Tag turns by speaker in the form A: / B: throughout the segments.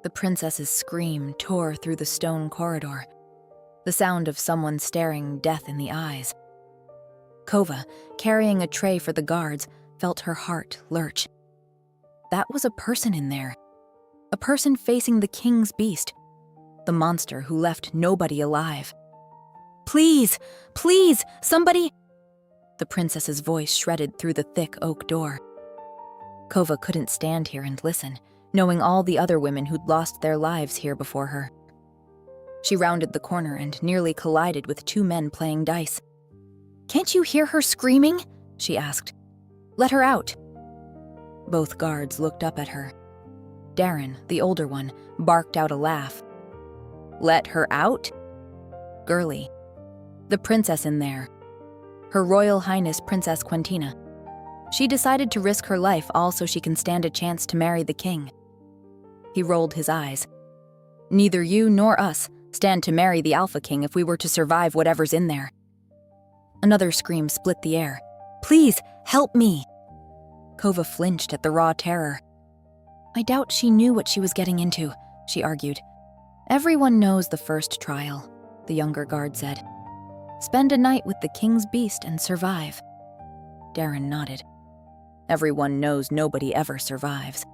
A: The princess's scream tore through the stone corridor, the sound of someone staring death in the eyes. Kova, carrying a tray for the guards, felt her heart lurch. That was a person in there. A person facing the king's beast, the monster who left nobody alive. "Please, please, somebody!" The princess's voice shredded through the thick oak door. Kova couldn't stand here and listen, knowing all the other women who'd lost their lives here before her. She rounded the corner and nearly collided with two men playing dice. "Can't you hear her screaming?" she asked. "Let her out." Both guards looked up at her. Darren, the older one, barked out a laugh. "Let her out?" "Girlie. The princess in there. Her Royal Highness Princess Quentina. She decided to risk her life all so she can stand a chance to marry the king." He rolled his eyes. "Neither you nor us stand to marry the Alpha King if we were to survive whatever's in there." Another scream split the air. "Please, help me!" Kova flinched at the raw terror. "I doubt she knew what she was getting into," she argued. "Everyone knows the first trial," the younger guard said. "Spend a night with the king's beast and survive." Darren nodded. "Everyone knows nobody ever survives.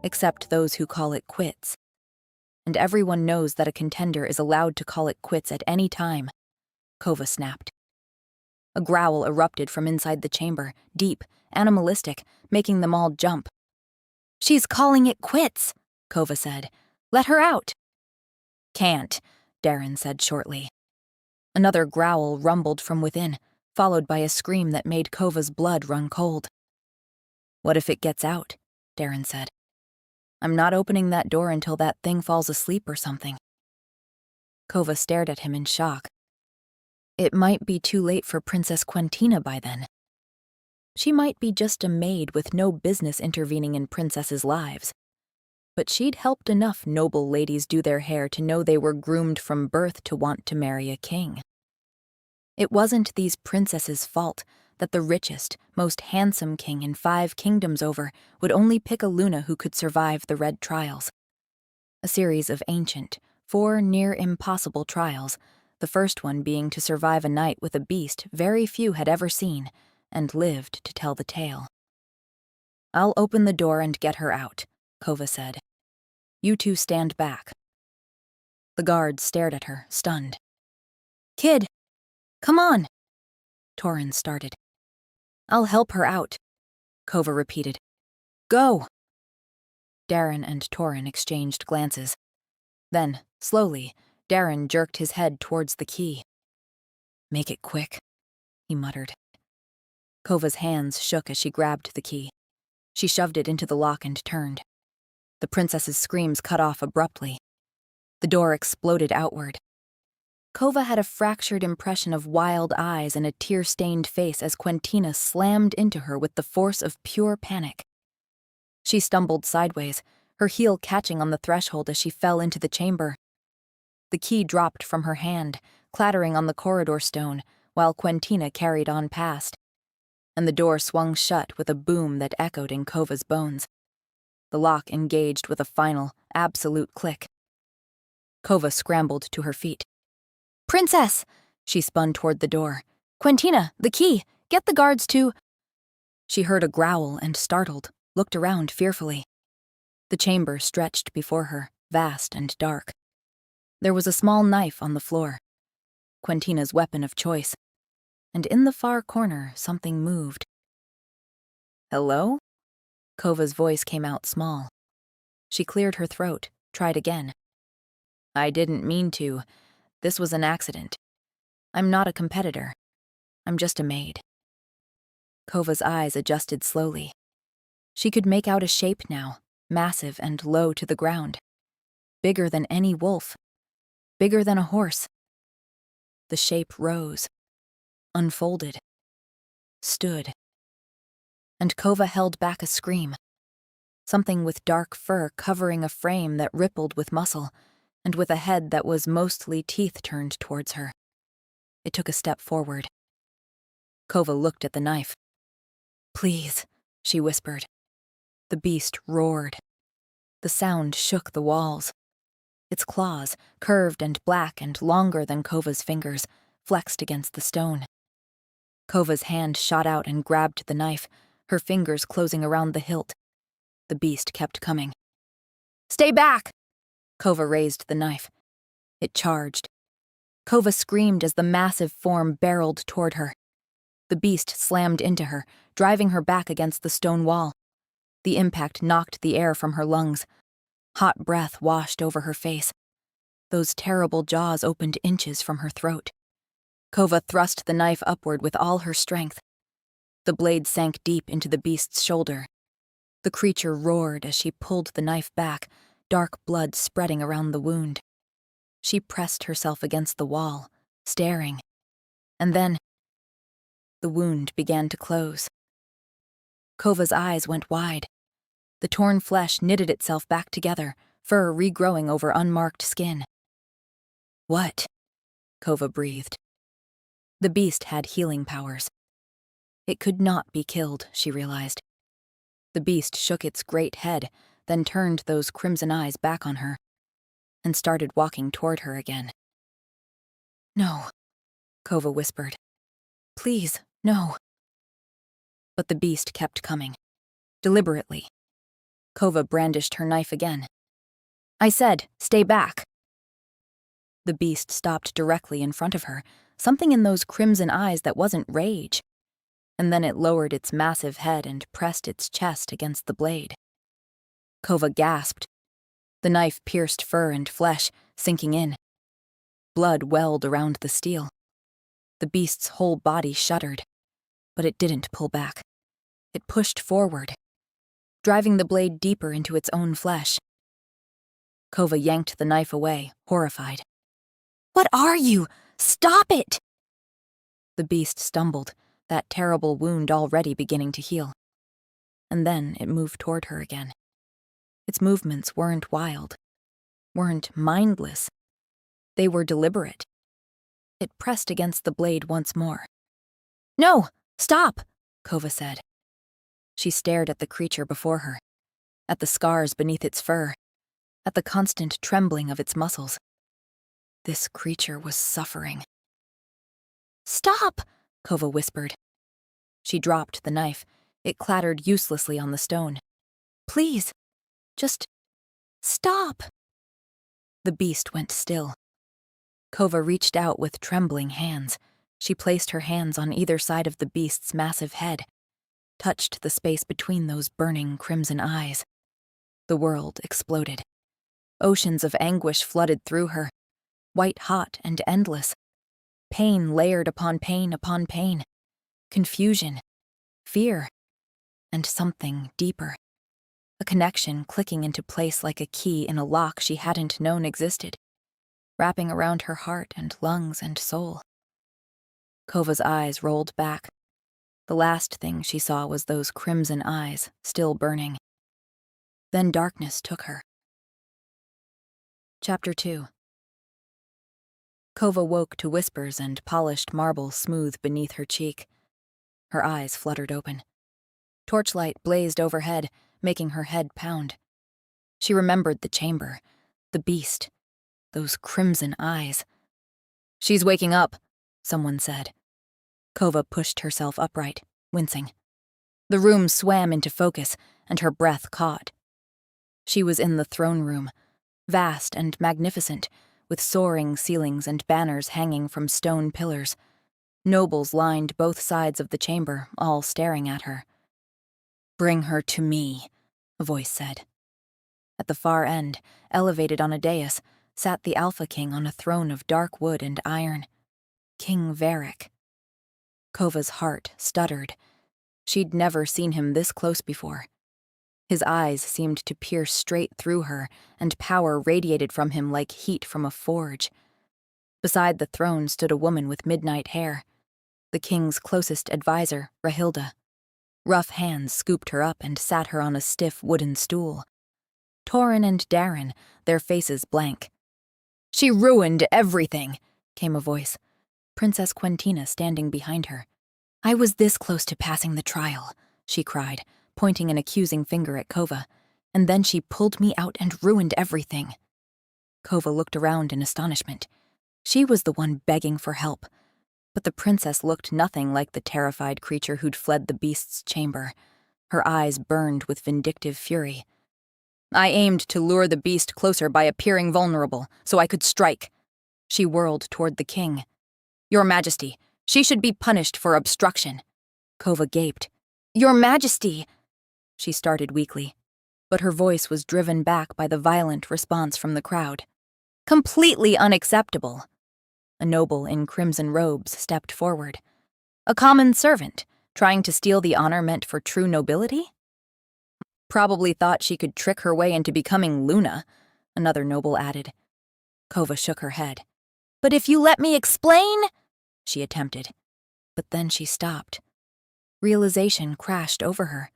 A: Except those who call it quits. And everyone knows that a contender is allowed to call it quits at any time," Kova snapped. A growl erupted from inside the chamber, deep, animalistic, making them all jump. "She's calling it quits," Kova said. "Let her out." "Can't," Darren said shortly. Another growl rumbled from within, followed by a scream that made Kova's blood run cold. "What if it gets out?" Darren said. "I'm not opening that door until that thing falls asleep or something." Kova stared at him in shock. It might be too late for Princess Quentina by then. She might be just a maid with no business intervening in princesses' lives. But she'd helped enough noble ladies do their hair to know they were groomed from birth to want to marry a king. It wasn't these princesses' fault that the richest, most handsome king in 5 kingdoms over would only pick a Luna who could survive the Red Trials. A series of ancient, 4 near-impossible trials, the first one being to survive a night with a beast very few had ever seen, and lived to tell the tale. "I'll open the door and get her out," Kova said. "You two stand back." The guards stared at her, stunned. "Kid, come on!" Torrin started. "I'll help her out," Kova repeated. "Go!" Darren and Torrin exchanged glances. Then, slowly, Darren jerked his head towards the key. "Make it quick," he muttered. Kova's hands shook as she grabbed the key. She shoved it into the lock and turned. The princess's screams cut off abruptly. The door exploded outward. Kova had a fractured impression of wild eyes and a tear-stained face as Quentina slammed into her with the force of pure panic. She stumbled sideways, her heel catching on the threshold as she fell into the chamber. The key dropped from her hand, clattering on the corridor stone, while Quentina carried on past. And the door swung shut with a boom that echoed in Kova's bones. The lock engaged with a final, absolute click. Kova scrambled to her feet. "Princess!" She spun toward the door. "Quentina, the key! Get the guards to—" She heard a growl and, startled, looked around fearfully. The chamber stretched before her, vast and dark. There was a small knife on the floor, Quentina's weapon of choice, and in the far corner something moved. "Hello?" Kova's voice came out small. She cleared her throat, tried again. "I didn't mean to. This was an accident. I'm not a competitor. I'm just a maid." Kova's eyes adjusted slowly. She could make out a shape now, massive and low to the ground. Bigger than any wolf. Bigger than a horse. The shape rose, unfolded, stood. And Kova held back a scream. Something with dark fur covering a frame that rippled with muscle, and with a head that was mostly teeth turned towards her. It took a step forward. Kova looked at the knife. "Please," she whispered. The beast roared. The sound shook the walls. Its claws, curved and black and longer than Kova's fingers, flexed against the stone. Kova's hand shot out and grabbed the knife, her fingers closing around the hilt. The beast kept coming. "Stay back!" Kova raised the knife. It charged. Kova screamed as the massive form barreled toward her. The beast slammed into her, driving her back against the stone wall. The impact knocked the air from her lungs. Hot breath washed over her face. Those terrible jaws opened inches from her throat. Kova thrust the knife upward with all her strength. The blade sank deep into the beast's shoulder. The creature roared as she pulled the knife back, dark blood spreading around the wound. She pressed herself against the wall, staring. And then the wound began to close. Kova's eyes went wide. The torn flesh knitted itself back together, fur regrowing over unmarked skin. "What?" Kova breathed. The beast had healing powers. It could not be killed, she realized. The beast shook its great head, then turned those crimson eyes back on her, and started walking toward her again. "No," Kova whispered. "Please, no." But the beast kept coming, deliberately. Kova brandished her knife again. "I said, stay back." The beast stopped directly in front of her, something in those crimson eyes that wasn't rage. And then it lowered its massive head and pressed its chest against the blade. Kova gasped. The knife pierced fur and flesh, sinking in. Blood welled around the steel. The beast's whole body shuddered, but it didn't pull back. It pushed forward, driving the blade deeper into its own flesh. Kova yanked the knife away, horrified. "What are you? Stop it!" The beast stumbled, that terrible wound already beginning to heal. And then it moved toward her again. Its movements weren't wild, weren't mindless. They were deliberate. It pressed against the blade once more. "No, stop," Kova said. She stared at the creature before her, at the scars beneath its fur, at the constant trembling of its muscles. This creature was suffering. "Stop," Kova whispered. She dropped the knife. It clattered uselessly on the stone. "Please, just stop." The beast went still. Kova reached out with trembling hands. She placed her hands on either side of the beast's massive head, touched the space between those burning crimson eyes. The world exploded. Oceans of anguish flooded through her, white-hot and endless. Pain layered upon pain upon pain. Confusion, fear, and something deeper. A connection clicking into place like a key in a lock she hadn't known existed, wrapping around her heart and lungs and soul. Kova's eyes rolled back. The last thing she saw was those crimson eyes, still burning. Then darkness took her. Chapter 2. Kova woke to whispers and polished marble smooth beneath her cheek. Her eyes fluttered open. Torchlight blazed overhead, making her head pound. She remembered the chamber, the beast, those crimson eyes. "She's waking up," someone said. Kova pushed herself upright, wincing. The room swam into focus, and her breath caught. She was in the throne room, vast and magnificent, with soaring ceilings and banners hanging from stone pillars. Nobles lined both sides of the chamber, all staring at her. "Bring her to me," a voice said. At the far end, elevated on a dais, sat the Alpha King on a throne of dark wood and iron. King Varric. Kova's heart stuttered. She'd never seen him this close before. His eyes seemed to pierce straight through her, and power radiated from him like heat from a forge. Beside the throne stood a woman with midnight hair, the king's closest advisor, Rahilda. Rough hands scooped her up and sat her on a stiff wooden stool. Torin and Darren, their faces blank. "She ruined everything," came a voice. Princess Quentina standing behind her. "I was this close to passing the trial," she cried, pointing an accusing finger at Kova. and then she pulled me out and ruined everything." Kova looked around in astonishment. She was the one begging for help, but the princess looked nothing like the terrified creature who'd fled the beast's chamber. Her eyes burned with vindictive fury. "I aimed to lure the beast closer by appearing vulnerable, so I could strike." She whirled toward the king. "Your Majesty, she should be punished for obstruction." Kova gaped. "Your Majesty!" She started weakly, but her voice was driven back by the violent response from the crowd. "Completely unacceptable." A noble in crimson robes stepped forward. "A common servant, trying to steal the honor meant for true nobility?" "Probably thought she could trick her way into becoming Luna," another noble added. Kova shook her head. "But if you let me explain," she attempted. But then she stopped. Realization crashed over her.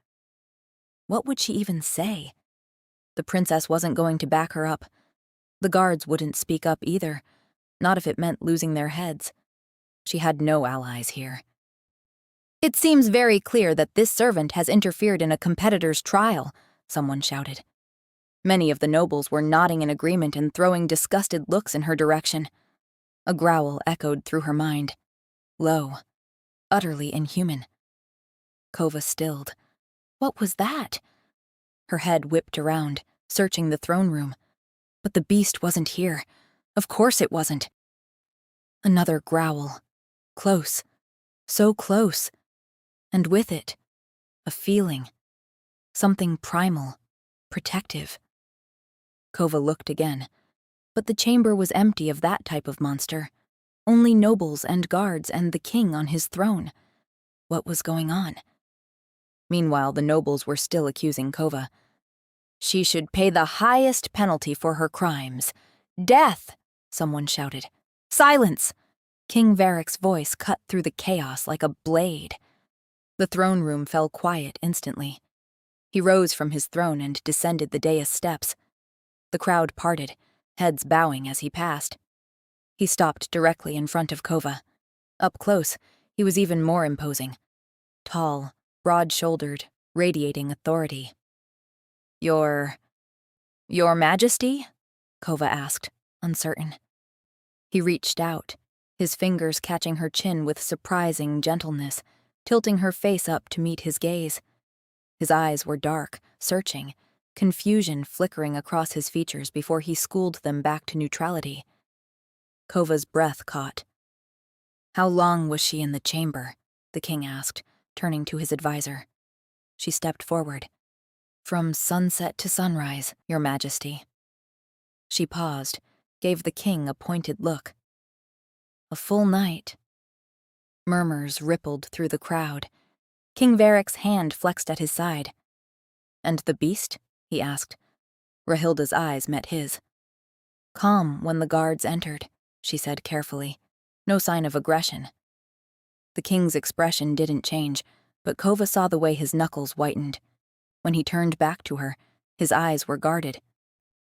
A: What would she even say? The princess wasn't going to back her up. The guards wouldn't speak up either, not if it meant losing their heads. She had no allies here. "It seems very clear that this servant has interfered in a competitor's trial," someone shouted. Many of the nobles were nodding in agreement and throwing disgusted looks in her direction. A growl echoed through her mind. Low, utterly inhuman. Kova stilled. What was that? Her head whipped around, searching the throne room. But the beast wasn't here. Of course it wasn't. Another growl. Close. So close. And with it, a feeling. Something primal, protective. Kova looked again, but the chamber was empty of that type of monster. Only nobles and guards and the king on his throne. What was going on? Meanwhile, the nobles were still accusing Kova. "She should pay the highest penalty for her crimes. Death!" someone shouted. "Silence!" King Varric's voice cut through the chaos like a blade. The throne room fell quiet instantly. He rose from his throne and descended the dais steps. The crowd parted, heads bowing as he passed. He stopped directly in front of Kova. Up close, he was even more imposing. Tall, broad-shouldered, radiating authority. Your Majesty?" Kova asked, uncertain. He reached out, his fingers catching her chin with surprising gentleness, tilting her face up to meet his gaze. His eyes were dark, searching, confusion flickering across his features before he schooled them back to neutrality. Kova's breath caught. "How long was she in the chamber?" the king asked, turning to his advisor. She stepped forward. "From sunset to sunrise, Your Majesty." She paused, gave the king a pointed look. "A full night." Murmurs rippled through the crowd. King Varric's hand flexed at his side. "And the beast?" he asked. Rahilda's eyes met his. "Calm when the guards entered," she said carefully. "No sign of aggression." The king's expression didn't change, but Kova saw the way his knuckles whitened. When he turned back to her, his eyes were guarded.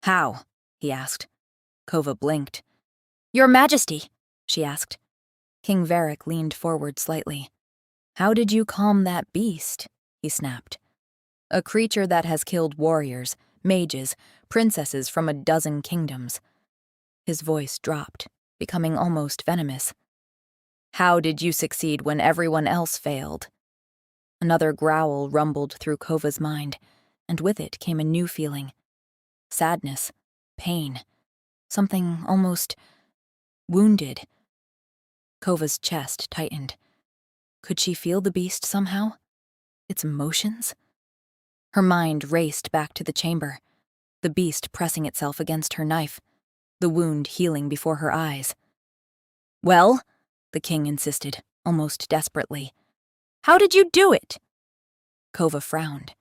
A: "How?" he asked. Kova blinked. "Your Majesty," she asked. King Varric leaned forward slightly. "How did you calm that beast?" he snapped. "A creature that has killed warriors, mages, princesses from a dozen kingdoms." His voice dropped, becoming almost venomous. "How did you succeed when everyone else failed?" Another growl rumbled through Kova's mind, and with it came a new feeling. Sadness, pain, something almost wounded. Kova's chest tightened. Could she feel the beast somehow? Its emotions? Her mind raced back to the chamber, the beast pressing itself against her knife, the wound healing before her eyes. "Well?" the king insisted, almost desperately. "How did you do it?" Kova frowned.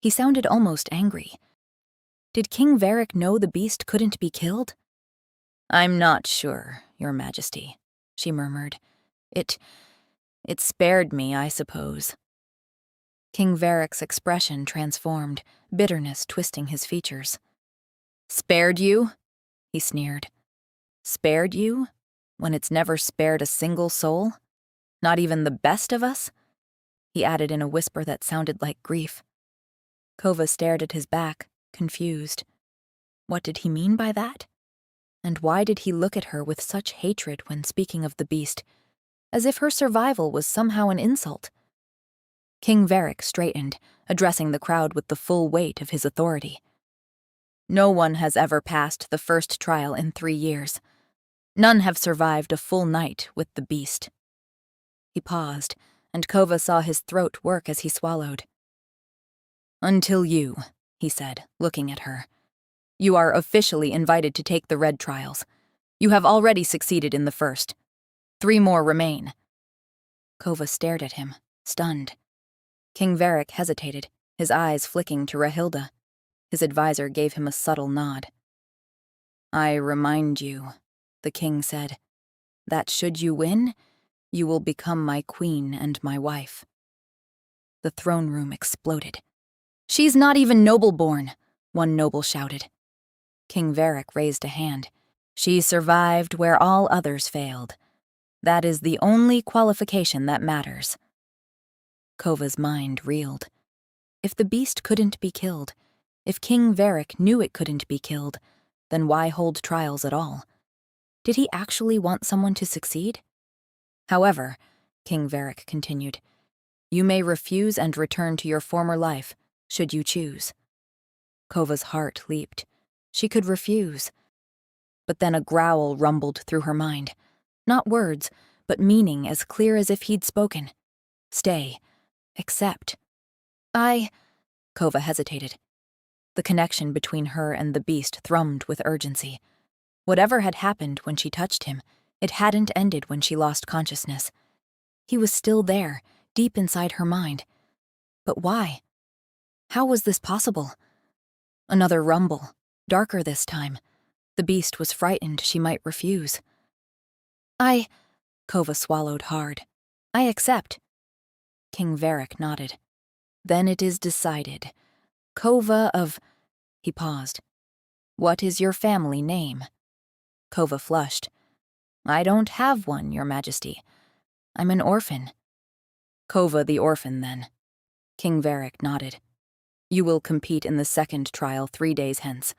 A: He sounded almost angry. Did King Varric know the beast couldn't be killed? "I'm not sure, Your Majesty," she murmured. It spared me, I suppose." King Varric's expression transformed, bitterness twisting his features. "Spared you?" he sneered. "Spared you? When it's never spared a single soul? Not even the best of us?" He added in a whisper that sounded like grief. Kova stared at his back, confused. What did he mean by that? And why did he look at her with such hatred when speaking of the beast, as if her survival was somehow an insult? King Varric straightened, addressing the crowd with the full weight of his authority. No one has ever passed the first trial in 3 years. None have survived a full night with the beast. He paused, and Kova saw his throat work as he swallowed. Until you, he said, looking at her. You are officially invited to take the red trials. You have already succeeded in the first. 3 more remain. Kova stared at him, stunned. King Varric hesitated, his eyes flicking to Rahilda. His advisor gave him a subtle nod. I remind you, the king said, that should you win, you will become my queen and my wife. The throne room exploded. She's not even noble-born, one noble shouted. King Varric raised a hand. She survived where all others failed. That is the only qualification that matters. Kova's mind reeled. If the beast couldn't be killed, if King Varric knew it couldn't be killed, then why hold trials at all? Did he actually want someone to succeed? However, King Varric continued, you may refuse and return to your former life, should you choose. Kova's heart leaped. She could refuse. But then a growl rumbled through her mind. Not words, but meaning as clear as if he'd spoken. Stay. Accept. Kova hesitated. The connection between her and the beast thrummed with urgency. Whatever had happened when she touched him, it hadn't ended when she lost consciousness. He was still there, deep inside her mind. But why? How was this possible? Another rumble, darker this time. The beast was frightened she might refuse. Kova swallowed hard. I accept. King Varric nodded. Then it is decided. Kova of... He paused. What is your family name? Kova flushed. I don't have one, Your Majesty. I'm an orphan. Kova the orphan, then. King Varric nodded. You will compete in the second trial 3 days hence.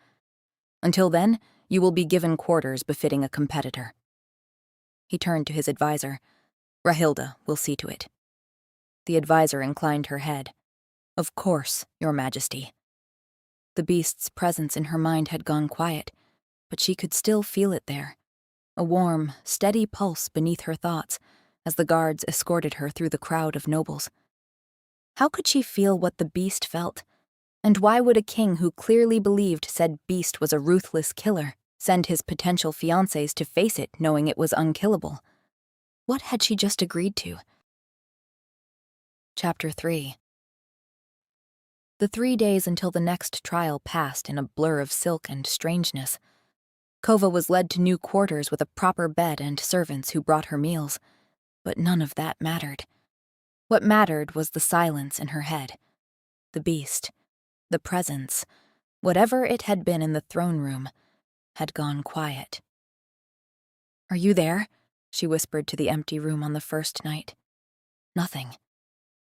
A: Until then, you will be given quarters befitting a competitor. He turned to his advisor. Rahilda will see to it. The advisor inclined her head. Of course, Your Majesty. The beast's presence in her mind had gone quiet, but she could still feel it there. A warm, steady pulse beneath her thoughts as the guards escorted her through the crowd of nobles. How could she feel what the beast felt? And why would a king who clearly believed said beast was a ruthless killer send his potential fiancés to face it knowing it was unkillable? What had she just agreed to? Chapter 3. The 3 days until the next trial passed in a blur of silk and strangeness. Kova was led to new quarters with a proper bed and servants who brought her meals, but none of that mattered. What mattered was the silence in her head. The beast, the presence, whatever it had been in the throne room, had gone quiet. Are you there? She whispered to the empty room on the first night. Nothing.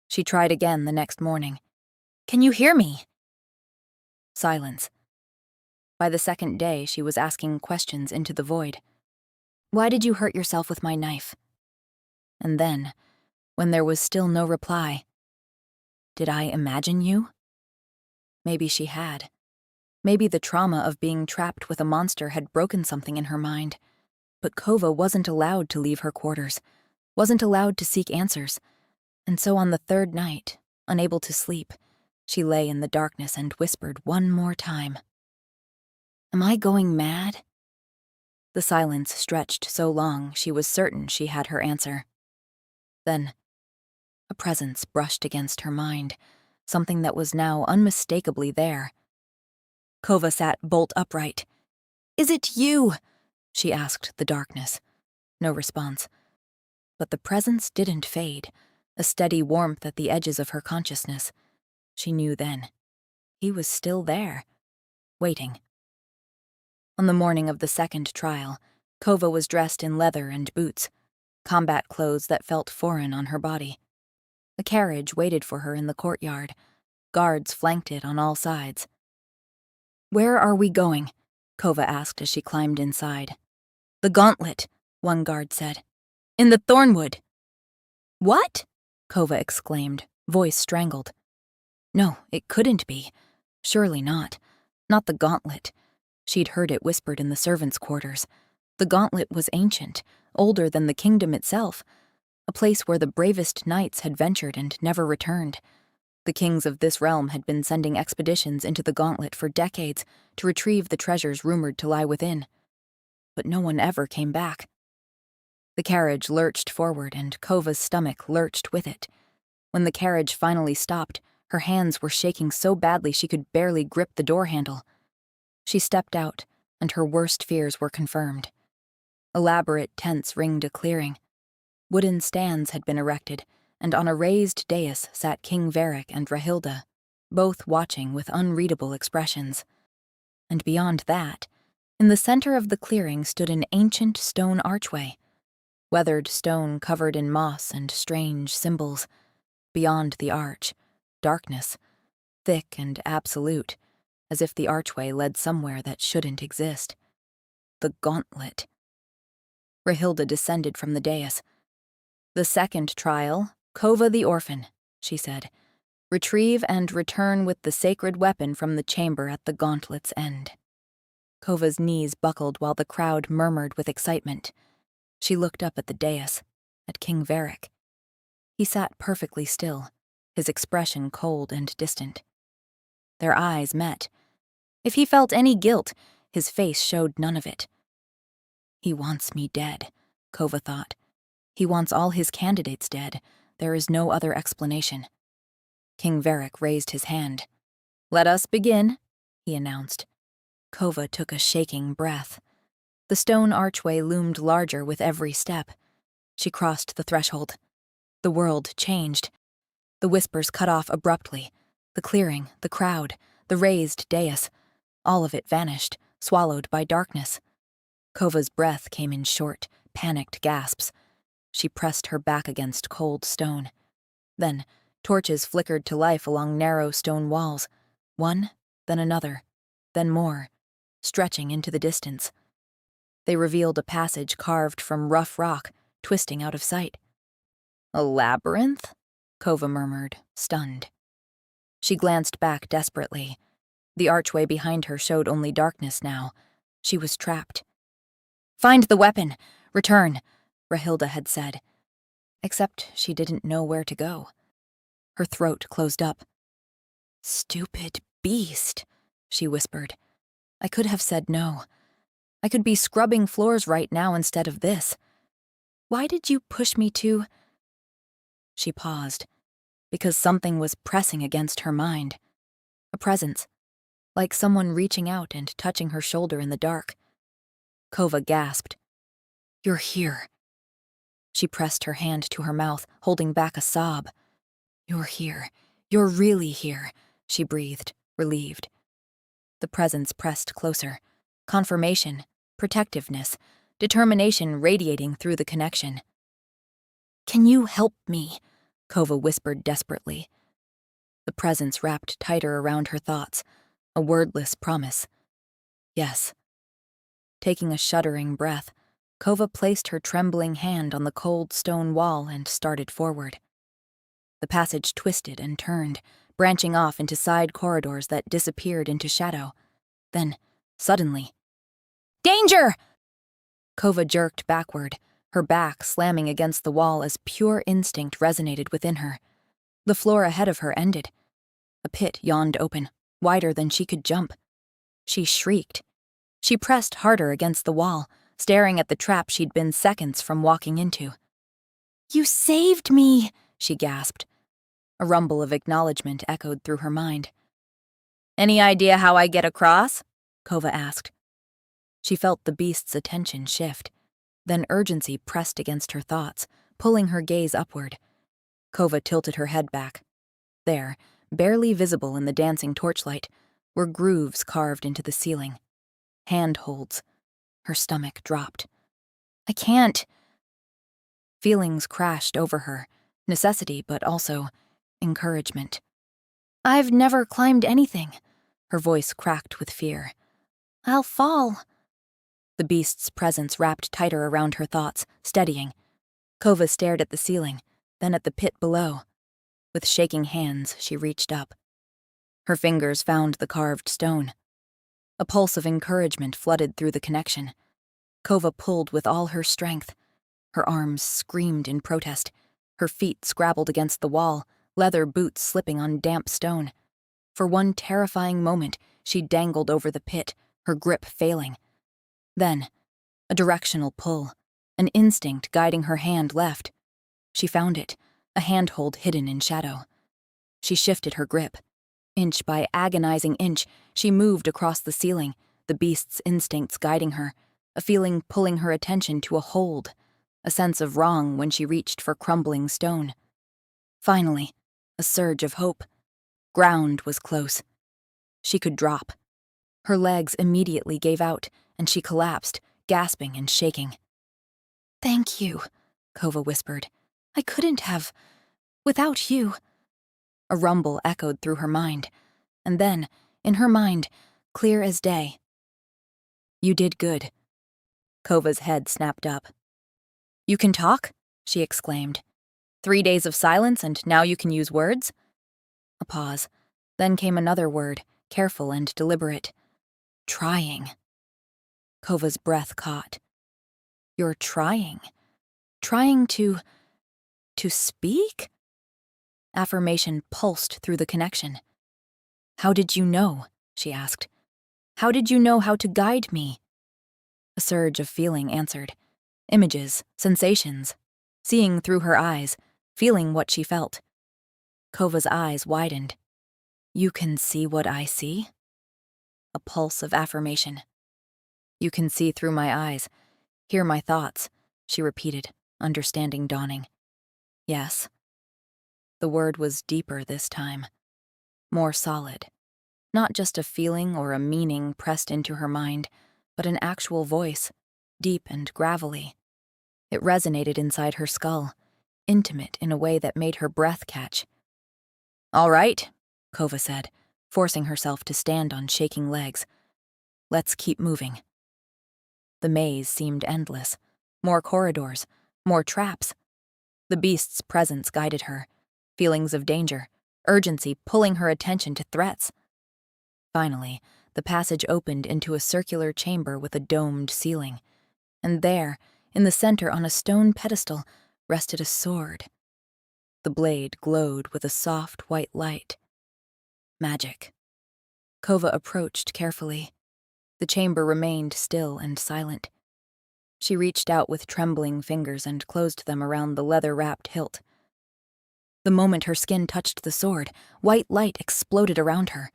A: She tried again the next morning. Can you hear me? Silence. By the second day, she was asking questions into the void. Why did you hurt yourself with my knife? And then, when there was still no reply, did I imagine you? Maybe she had. Maybe the trauma of being trapped with a monster had broken something in her mind. But Kova wasn't allowed to leave her quarters, wasn't allowed to seek answers. And so on the third night, unable to sleep, she lay in the darkness and whispered one more time. Am I going mad? The silence stretched so long she was certain she had her answer. Then, a presence brushed against her mind, something that was now unmistakably there. Kova sat bolt upright. Is it you? She asked the darkness. No response. But the presence didn't fade, a steady warmth at the edges of her consciousness. She knew then. He was still there, waiting. On the morning of the second trial, Kova was dressed in leather and boots, combat clothes that felt foreign on her body. A carriage waited for her in the courtyard. Guards flanked it on all sides. "Where are we going?" Kova asked as she climbed inside. "The Gauntlet," one guard said. "In the Thornwood." "What?" Kova exclaimed, voice strangled. No, it couldn't be. Surely not. Not the Gauntlet. She'd heard it whispered in the servants' quarters. The Gauntlet was ancient, older than the kingdom itself, a place where the bravest knights had ventured and never returned. The kings of this realm had been sending expeditions into the Gauntlet for decades to retrieve the treasures rumored to lie within. But no one ever came back. The carriage lurched forward, and Kova's stomach lurched with it. When the carriage finally stopped, her hands were shaking so badly she could barely grip the door handle. She stepped out, and her worst fears were confirmed. Elaborate tents ringed a clearing. Wooden stands had been erected, and on a raised dais sat King Varric and Rahilda, both watching with unreadable expressions. And beyond that, in the center of the clearing stood an ancient stone archway, weathered stone covered in moss and strange symbols. Beyond the arch, darkness, thick and absolute, as if the archway led somewhere that shouldn't exist. The Gauntlet. Rahilda descended from the dais. "The second trial, Kova the orphan," she said. "Retrieve and return with the sacred weapon from the chamber at the Gauntlet's end." Kova's knees buckled while the crowd murmured with excitement. She looked up at the dais, at King Varric. He sat perfectly still, his expression cold and distant. Their eyes met. If he felt any guilt, his face showed none of it. He wants me dead, Kova thought. He wants all his candidates dead. There is no other explanation. King Varric raised his hand. "Let us begin," he announced. Kova took a shaking breath. The stone archway loomed larger with every step. She crossed the threshold. The world changed. The whispers cut off abruptly. The clearing, the crowd, the raised dais, all of it vanished, swallowed by darkness. Kova's breath came in short, panicked gasps. She pressed her back against cold stone. Then, torches flickered to life along narrow stone walls. One, then another, then more, stretching into the distance. They revealed a passage carved from rough rock, twisting out of sight. "A labyrinth?" Kova murmured, stunned. She glanced back desperately. The archway behind her showed only darkness now. She was trapped. "Find the weapon! Return!" Rahilda had said. Except she didn't know where to go. Her throat closed up. "Stupid beast," she whispered. "I could have said no. I could be scrubbing floors right now instead of this. Why did you push me to—" She paused, because something was pressing against her mind. A presence, like someone reaching out and touching her shoulder in the dark. Kova gasped. "You're here." She pressed her hand to her mouth, holding back a sob. "You're here. You're really here," she breathed, relieved. The presence pressed closer. Confirmation, protectiveness, determination radiating through the connection. "Can you help me?" Kova whispered desperately. The presence wrapped tighter around her thoughts, a wordless promise. Yes. Taking a shuddering breath, Kova placed her trembling hand on the cold stone wall and started forward. The passage twisted and turned, branching off into side corridors that disappeared into shadow. Then, suddenly, "Danger!" Kova jerked backward, her back slamming against the wall as pure instinct resonated within her. The floor ahead of her ended. A pit yawned open, wider than she could jump. She shrieked. She pressed harder against the wall, staring at the trap she'd been seconds from walking into. "You saved me!" she gasped. A rumble of acknowledgement echoed through her mind. "Any idea how I get across?" Kova asked. She felt the beast's attention shift. Then urgency pressed against her thoughts, pulling her gaze upward. Kova tilted her head back. There, barely visible in the dancing torchlight, were grooves carved into the ceiling. Handholds. Her stomach dropped. "I can't." Feelings crashed over her, necessity but also encouragement. I've never climbed anything. Her voice cracked with fear. I'll fall. The beast's presence wrapped tighter around her thoughts, steadying. Kova stared at the ceiling, then at the pit below. With shaking hands, she reached up. Her fingers found the carved stone. A pulse of encouragement flooded through the connection. Kova pulled with all her strength. Her arms screamed in protest. Her feet scrabbled against the wall, leather boots slipping on damp stone. For one terrifying moment, she dangled over the pit, her grip failing. Then, a directional pull, an instinct guiding her hand left. She found it, a handhold hidden in shadow. She shifted her grip. Inch by agonizing inch, she moved across the ceiling, the beast's instincts guiding her, a feeling pulling her attention to a hold, a sense of wrong when she reached for crumbling stone. Finally, a surge of hope. Ground was close. She could drop. Her legs immediately gave out, and she collapsed, gasping and shaking. Thank you, Kova whispered. I couldn't have. Without you. A rumble echoed through her mind, and then, in her mind, clear as day. You did good. Kova's head snapped up. You can talk? She exclaimed. 3 days of silence, and now you can use words? A pause. Then came another word, careful and deliberate. Trying. Kova's breath caught. You're trying? Trying to speak? Affirmation pulsed through the connection. How did you know? She asked. How did you know how to guide me? A surge of feeling answered. Images, sensations, seeing through her eyes, feeling what she felt. Kova's eyes widened. You can see what I see? A pulse of affirmation. You can see through my eyes, hear my thoughts, she repeated, understanding dawning. Yes. The word was deeper this time, more solid. Not just a feeling or a meaning pressed into her mind, but an actual voice, deep and gravelly. It resonated inside her skull, intimate in a way that made her breath catch. All right, Kova said, forcing herself to stand on shaking legs. Let's keep moving. The maze seemed endless. More corridors, more traps. The beast's presence guided her, feelings of danger, urgency pulling her attention to threats. Finally, the passage opened into a circular chamber with a domed ceiling, and there, in the center on a stone pedestal, rested a sword. The blade glowed with a soft white light. Magic. Kova approached carefully. The chamber remained still and silent. She reached out with trembling fingers and closed them around the leather-wrapped hilt. The moment her skin touched the sword, white light exploded around her.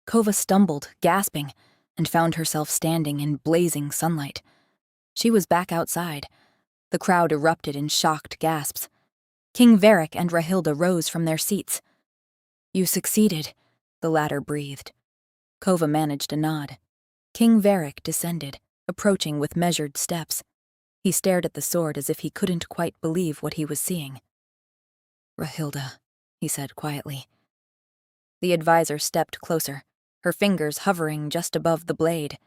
A: Kova stumbled, gasping, and found herself standing in blazing sunlight. She was back outside. The crowd erupted in shocked gasps. King Varric and Rahilda rose from their seats. You succeeded, the latter breathed. Kova managed a nod. King Varric descended, approaching with measured steps. He stared at the sword as if he couldn't quite believe what he was seeing. Rahilda, he said quietly. The advisor stepped closer, her fingers hovering just above the blade.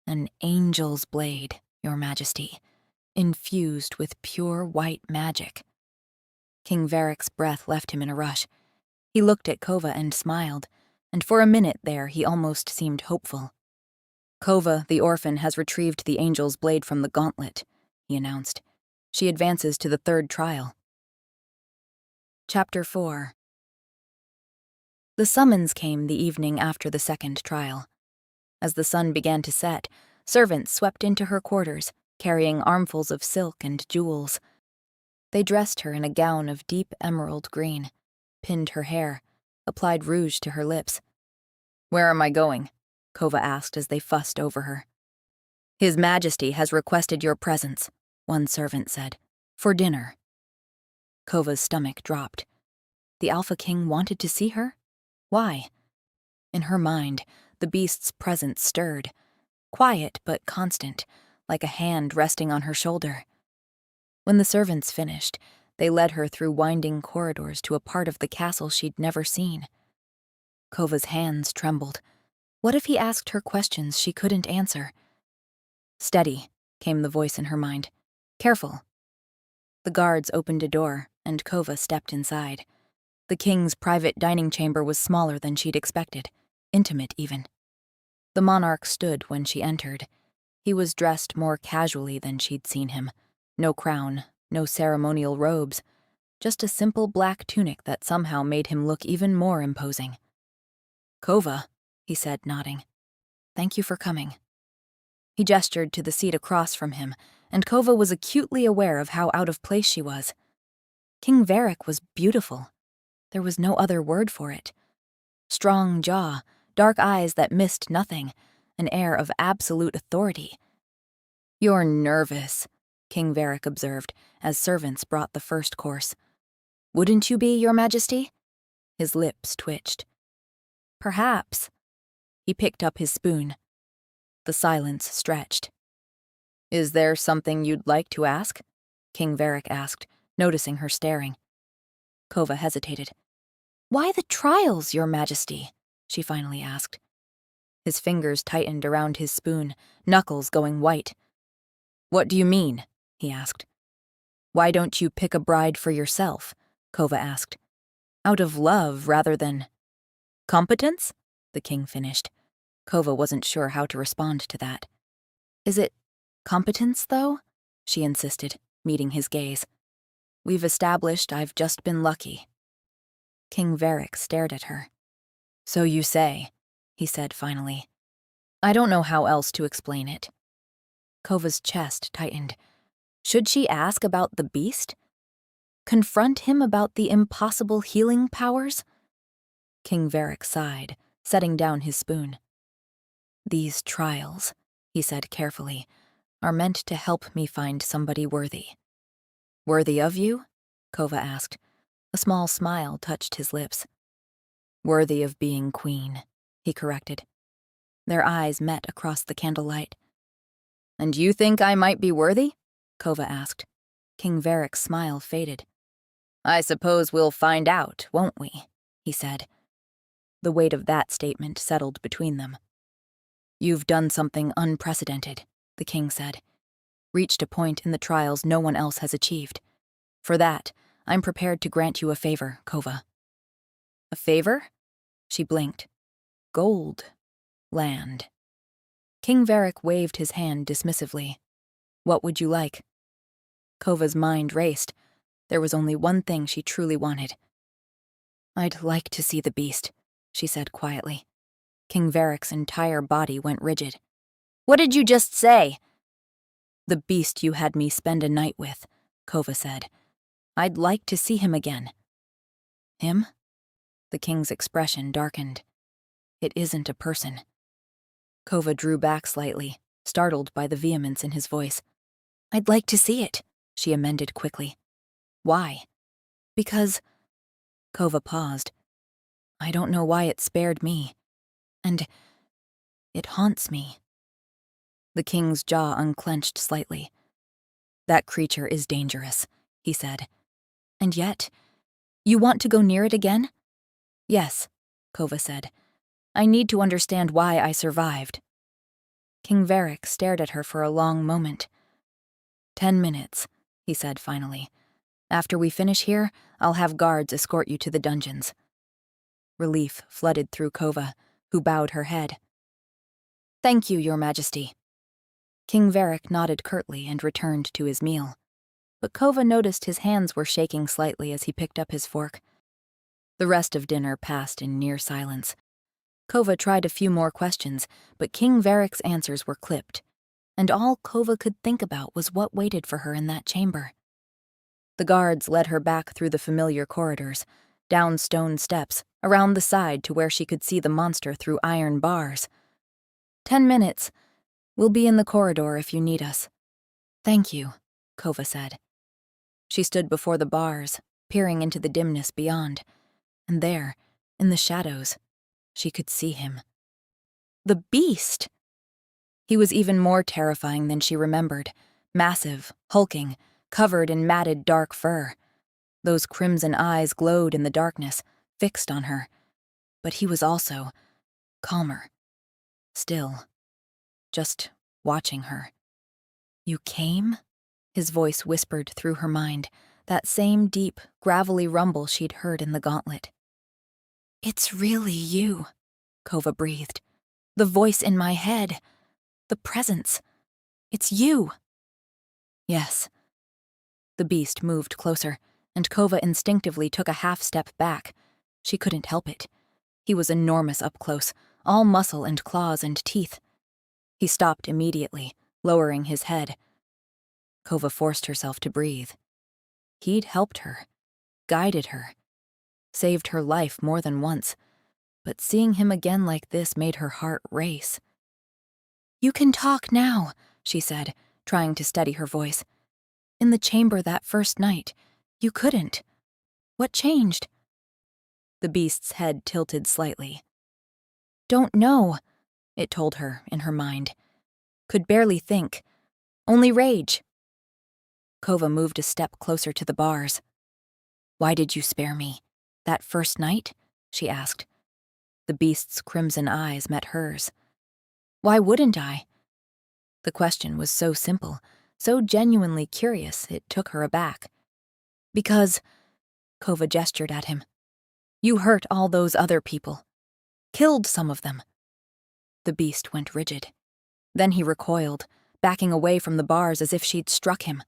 A: An angel's blade, Your Majesty, infused with pure white magic. King Varric's breath left him in a rush. He looked at Kova and smiled, and for a minute there he almost seemed hopeful. Kova, the orphan, has retrieved the angel's blade from the gauntlet, he announced. She advances to the third trial. Chapter 4. The summons came the evening after the second trial. As the sun began to set, servants swept into her quarters, carrying armfuls of silk and jewels. They dressed her in a gown of deep emerald green, pinned her hair, applied rouge to her lips. Where am I going? Kova asked as they fussed over her. His Majesty has requested your presence, one servant said, for dinner. Kova's stomach dropped. The Alpha King wanted to see her? Why? In her mind, the beast's presence stirred, quiet but constant, like a hand resting on her shoulder. When the servants finished, they led her through winding corridors to a part of the castle she'd never seen. Kova's hands trembled. What if he asked her questions she couldn't answer? "Steady," came the voice in her mind. "Careful." The guards opened a door, and Kova stepped inside. The king's private dining chamber was smaller than she'd expected, intimate even. The monarch stood when she entered. He was dressed more casually than she'd seen him. No crown, no ceremonial robes, just a simple black tunic that somehow made him look even more imposing. "Kova," he said, nodding. "Thank you for coming." He gestured to the seat across from him, and Kova was acutely aware of how out of place she was. King Varric was beautiful. There was no other word for it. Strong jaw, dark eyes that missed nothing, an air of absolute authority. "You're nervous," King Varric observed, as servants brought the first course. "Wouldn't you be, Your Majesty?" His lips twitched. "Perhaps." He picked up his spoon. The silence stretched. "Is there something you'd like to ask?" King Varric asked, noticing her staring. Kova hesitated. "Why the trials, Your Majesty?" she finally asked. His fingers tightened around his spoon, knuckles going white. "What do you mean?" he asked. "Why don't you pick a bride for yourself?" Kova asked. "Out of love rather than—" "Competence?" the king finished. Kova wasn't sure how to respond to that. "Is it competence, though?" she insisted, meeting his gaze. "We've established I've just been lucky." King Varric stared at her. "So you say," he said finally. "I don't know how else to explain it." Kova's chest tightened. Should she ask about the beast? Confront him about the impossible healing powers? King Varric sighed, setting down his spoon. "These trials," he said carefully, "are meant to help me find somebody worthy." "Worthy of you?" Kova asked. A small smile touched his lips. "Worthy of being queen," he corrected. Their eyes met across the candlelight. "And you think I might be worthy?" Kova asked. King Varric's smile faded. "I suppose we'll find out, won't we?" he said. The weight of that statement settled between them. "You've done something unprecedented," the king said. "Reached a point in the trials no one else has achieved. For that, I'm prepared to grant you a favor, Kova." "A favor?" She blinked. "Gold. Land." King Varric waved his hand dismissively. "What would you like?" Kova's mind raced. There was only one thing she truly wanted. "I'd like to see the beast," she said quietly. King Varric's entire body went rigid. "What did you just say?" "The beast you had me spend a night with," Kova said. "I'd like to see him again." "Him?" The king's expression darkened. "It isn't a person." Kova drew back slightly, startled by the vehemence in his voice. "I'd like to see it," she amended quickly. "Why?" "Because—" Kova paused. "I don't know why it spared me. And it haunts me." The king's jaw unclenched slightly. "That creature is dangerous," he said. "And yet, you want to go near it again?" "Yes," Kova said. "I need to understand why I survived." King Varric stared at her for a long moment. 10 minutes, he said finally. "After we finish here, I'll have guards escort you to the dungeons." Relief flooded through Kova, who bowed her head. "Thank you, Your Majesty." King Varric nodded curtly and returned to his meal. But Kova noticed his hands were shaking slightly as he picked up his fork. The rest of dinner passed in near silence. Kova tried a few more questions, but King Varric's answers were clipped, and all Kova could think about was what waited for her in that chamber. The guards led her back through the familiar corridors, down stone steps, around the side to where she could see the monster through iron bars. 10 minutes. We'll be in the corridor if you need us." "Thank you," Kova said. She stood before the bars, peering into the dimness beyond, and there, in the shadows, she could see him. The beast! He was even more terrifying than she remembered, massive, hulking, covered in matted dark fur. Those crimson eyes glowed in the darkness, fixed on her. but he was also calmer, still, just watching her. "You came?" His voice whispered through her mind, that same deep, gravelly rumble she'd heard in the gauntlet. "It's really you," Kova breathed. "The voice in my head. The presence. It's you." "Yes." The beast moved closer, and Kova instinctively took a half-step back. She couldn't help it. He was enormous up close, all muscle and claws and teeth. He stopped immediately, lowering his head. Kova forced herself to breathe. He'd helped her, guided her, saved her life more than once, but seeing him again like this made her heart race. "You can talk now," she said, trying to steady her voice. "In the chamber that first night, you couldn't. What changed?" The beast's head tilted slightly. "Don't know," it told her in her mind. "Could barely think. Only rage." Kova moved a step closer to the bars. "Why did you spare me? That first night?" she asked. The beast's crimson eyes met hers. "Why wouldn't I?" The question was so simple, so genuinely curious, it took her aback. "Because," Kova gestured at him, "you hurt all those other people. Killed some of them." The beast went rigid. Then he recoiled, backing away from the bars as if she'd struck him.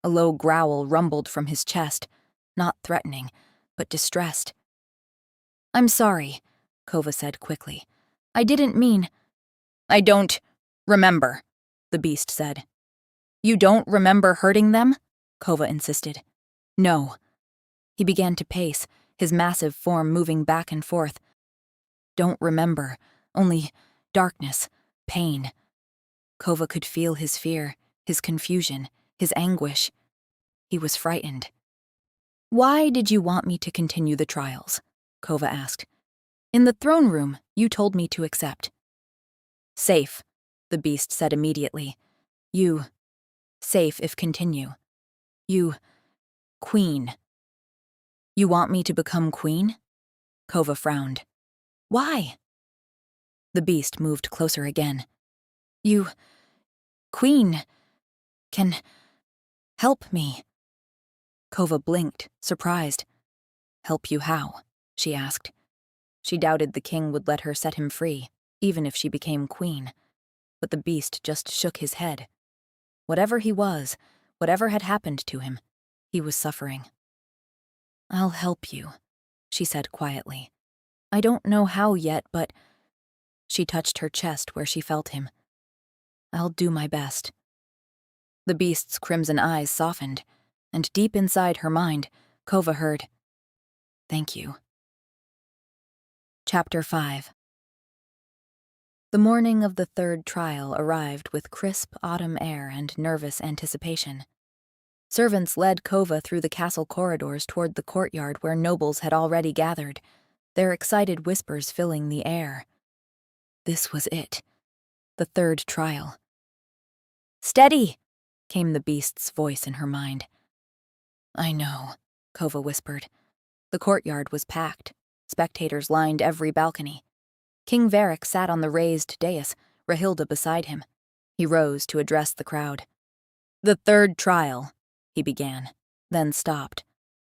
A: A low growl rumbled from his chest, not threatening, but distressed. "I'm sorry," Kova said quickly. "I didn't mean—" "I don't remember," the beast said. "You don't remember hurting them?" Kova insisted. "No." He began to pace, his massive form moving back and forth. "Don't remember, only darkness, pain." Kova could feel his fear, his confusion, his anguish. He was frightened. "Why did you want me to continue the trials?" Kova asked. "In the throne room, you told me to accept." "Safe," the beast said immediately. "You, safe if continue. You, queen." "You want me to become queen?" Kova frowned. "Why?" The beast moved closer again. "You, queen, can help me." Kova blinked, surprised. "Help you how?" she asked. She doubted the king would let her set him free, even if she became queen. But the beast just shook his head. Whatever he was, whatever had happened to him, he was suffering. "I'll help you," she said quietly. "I don't know how yet, but—" She touched her chest where she felt him. "I'll do my best." The beast's crimson eyes softened, and deep inside her mind, Kova heard, "Thank you." Chapter 5. The morning of the third trial arrived with crisp autumn air and nervous anticipation. Servants led Kova through the castle corridors toward the courtyard where nobles had already gathered, their excited whispers filling the air. This was it. The third trial. "Steady!" came the beast's voice in her mind. "I know," Kova whispered. The courtyard was packed. Spectators lined every balcony. King Varric sat on the raised dais, Rahilda beside him. He rose to address the crowd. "The third trial," he began, then stopped,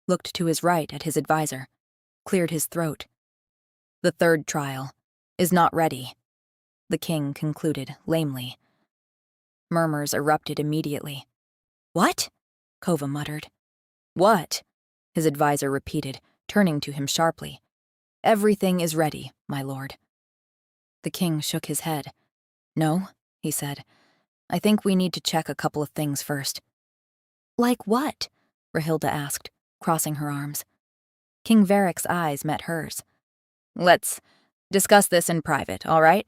A: looked to his right at his advisor, cleared his throat. "The third trial is not ready," the king concluded lamely. Murmurs erupted immediately. "What?" Kova muttered. "What?" his advisor repeated, turning to him sharply. "Everything is ready, my lord." The king shook his head. "No," he said. "I think we need to check a couple of things first." "Like what?" Rahilda asked, crossing her arms. King Varric's eyes met hers. "Let's discuss this in private, all right?"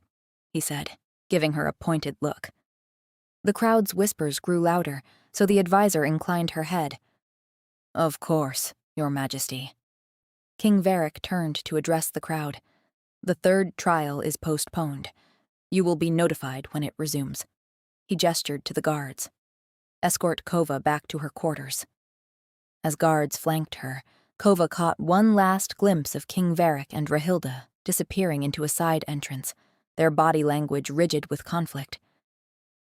A: he said, giving her a pointed look. The crowd's whispers grew louder, so the advisor inclined her head. "Of course, Your Majesty." King Varric turned to address the crowd. "The third trial is postponed. You will be notified when it resumes." He gestured to the guards. "Escort Kova back to her quarters." As guards flanked her, Kova caught one last glimpse of King Varric and Rahilda disappearing into a side entrance, their body language rigid with conflict.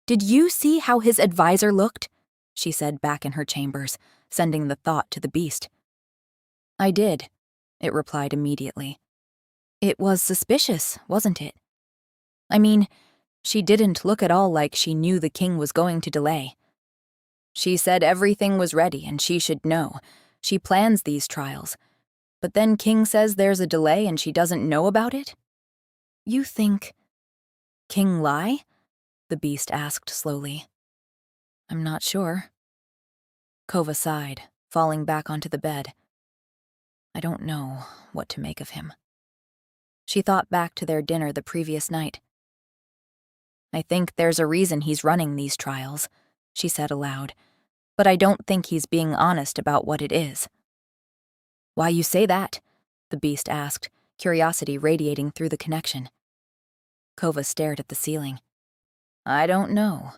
A: "Did you see how his advisor looked?" she said back in her chambers, sending the thought to the beast. "I did," it replied immediately. "It was suspicious, wasn't it? I mean, she didn't look at all like she knew the king was going to delay. She said everything was ready and she should know. She plans these trials. But then King says there's a delay and she doesn't know about it? You think King lie?" the beast asked slowly. "I'm not sure." Kova sighed, falling back onto the bed. "I don't know what to make of him." She thought back to their dinner the previous night. "I think there's a reason he's running these trials," she said aloud, "but I don't think he's being honest about what it is." "Why you say that?" the beast asked, curiosity radiating through the connection. Kova stared at the ceiling. "I don't know.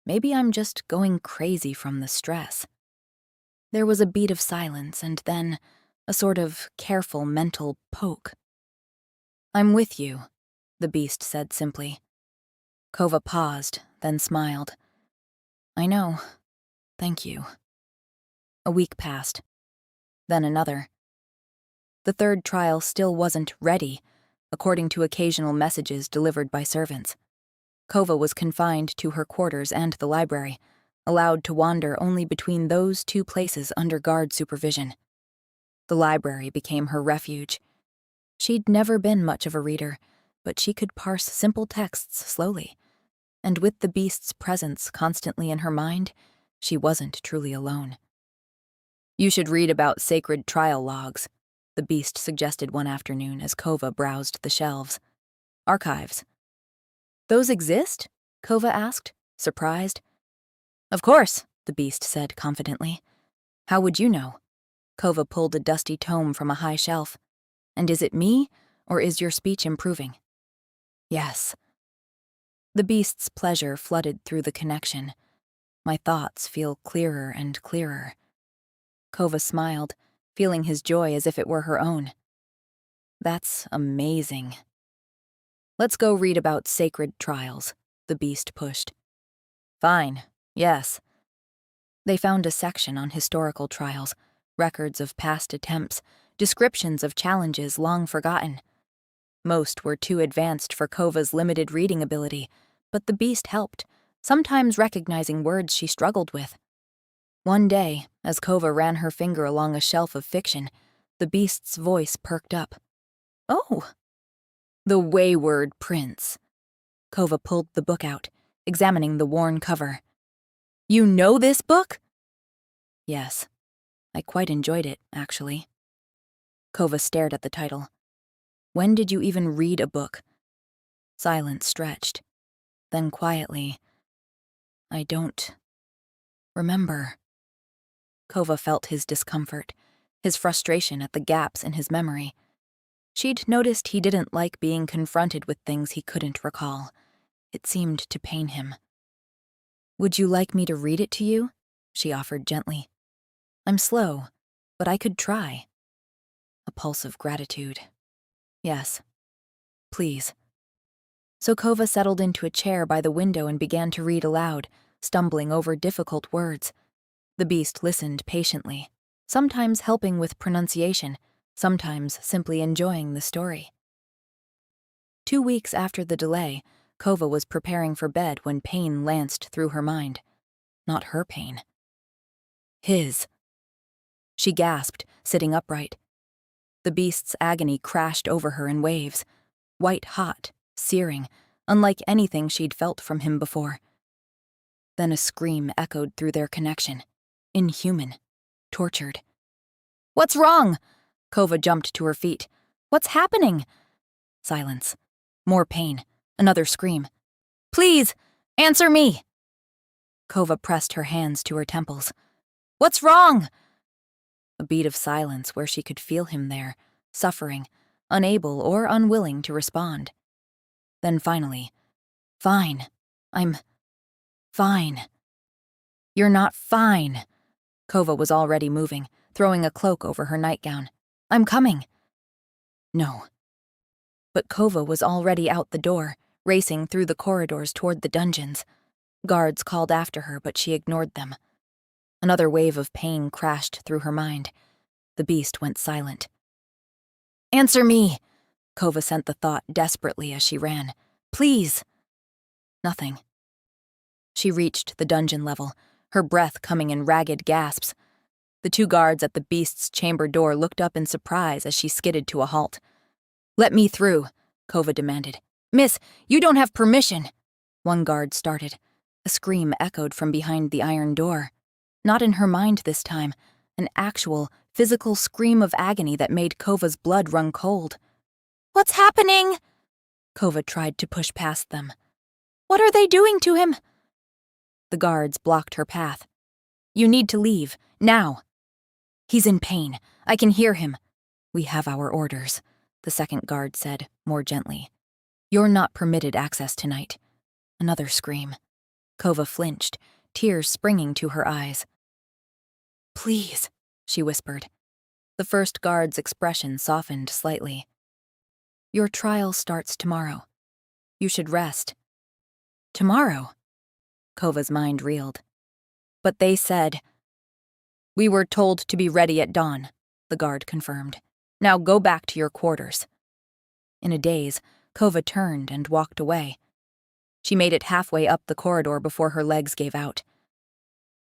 A: Maybe I'm just going crazy from the stress." There was a beat of silence and then a sort of careful mental poke. "I'm with you," the beast said simply. Kova paused, then smiled. "I know. Thank you." A week passed. Then another. The third trial still wasn't ready, according to occasional messages delivered by servants. Kova was confined to her quarters and the library, allowed to wander only between those two places under guard supervision. The library became her refuge. She'd never been much of a reader, but she could parse simple texts slowly, and with the beast's presence constantly in her mind, she wasn't truly alone. "You should read about sacred trial logs," the beast suggested one afternoon as Kova browsed the shelves. "Archives." "Those exist?" Kova asked, surprised. "Of course," the beast said confidently. "How would you know?" Kova pulled a dusty tome from a high shelf. "And is it me, or is your speech improving?" "Yes." The beast's pleasure flooded through the connection. "My thoughts feel clearer and clearer." Kova smiled, feeling his joy as if it were her own. "That's amazing." "Let's go read about sacred trials," the beast pushed. "Fine, yes." They found a section on historical trials, records of past attempts, descriptions of challenges long forgotten. Most were too advanced for Kova's limited reading ability, but the beast helped, sometimes recognizing words she struggled with. One day, as Kova ran her finger along a shelf of fiction, the beast's voice perked up. "Oh!" "The Wayward Prince." Kova pulled the book out, examining the worn cover. "You know this book?" "Yes. I quite enjoyed it, actually." Kova stared at the title. "When did you even read a book?" Silence stretched. Then quietly, "I don't remember." Kova felt his discomfort, his frustration at the gaps in his memory. She'd noticed he didn't like being confronted with things he couldn't recall. It seemed to pain him. "Would you like me to read it to you?" she offered gently. "I'm slow, but I could try." A pulse of gratitude. "Yes. Please." So Kova settled into a chair by the window and began to read aloud, stumbling over difficult words. The beast listened patiently, sometimes helping with pronunciation, sometimes simply enjoying the story. 2 weeks after the delay, Kova was preparing for bed when pain lanced through her mind. Not her pain. His. She gasped, sitting upright. The beast's agony crashed over her in waves, white-hot, searing, unlike anything she'd felt from him before. Then a scream echoed through their connection. Inhuman. Tortured. "What's wrong?" Kova jumped to her feet. "What's happening?" Silence. More pain. Another scream. "Please, answer me!" Kova pressed her hands to her temples. "What's wrong?" A beat of silence where she could feel him there, suffering, unable or unwilling to respond. Then finally, "Fine. I'm fine." "You're not fine." Kova was already moving, throwing a cloak over her nightgown. "I'm coming." "No." But Kova was already out the door, racing through the corridors toward the dungeons. Guards called after her, but she ignored them. Another wave of pain crashed through her mind. The beast went silent. "Answer me!" Kova sent the thought desperately as she ran. "Please!" Nothing. She reached the dungeon level, her breath coming in ragged gasps. The two guards at the beast's chamber door looked up in surprise as she skidded to a halt. "Let me through," Kova demanded. "Miss, you don't have permission!" One guard started. A scream echoed from behind the iron door. Not in her mind this time, an actual, physical scream of agony that made Kova's blood run cold. "What's happening?" Kova tried to push past them. "What are they doing to him?" The guards blocked her path. "You need to leave, now." "He's in pain. I can hear him." "We have our orders," the second guard said, more gently. "You're not permitted access tonight." Another scream. Kova flinched, tears springing to her eyes. "Please," she whispered. The first guard's expression softened slightly. "Your trial starts tomorrow. You should rest." "Tomorrow?" Kova's mind reeled. "But they said—" "We were told to be ready at dawn," the guard confirmed. "Now go back to your quarters." In a daze, Kova turned and walked away. She made it halfway up the corridor before her legs gave out.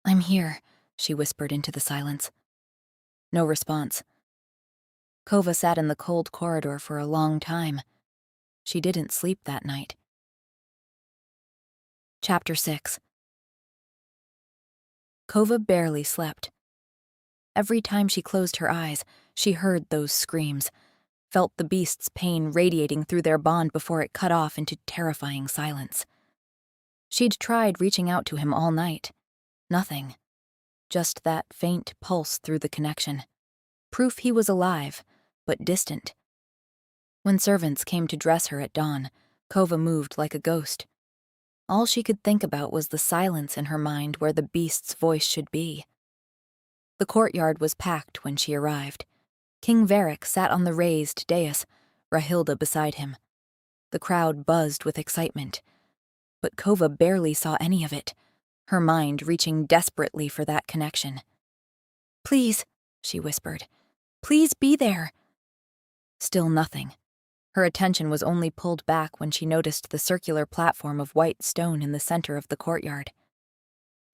A: "I'm here," she whispered into the silence. No response. Kova sat in the cold corridor for a long time. She didn't sleep that night. Chapter 6. Kova barely slept. Every time she closed her eyes, she heard those screams, felt the beast's pain radiating through their bond before it cut off into terrifying silence. She'd tried reaching out to him all night. Nothing. Just that faint pulse through the connection. Proof he was alive, but distant. When servants came to dress her at dawn, Kova moved like a ghost. All she could think about was the silence in her mind where the beast's voice should be. The courtyard was packed when she arrived. King Varric sat on the raised dais, Rahilda beside him. The crowd buzzed with excitement. But Kova barely saw any of it, her mind reaching desperately for that connection. "Please," she whispered. "Please be there." Still nothing. Her attention was only pulled back when she noticed the circular platform of white stone in the center of the courtyard.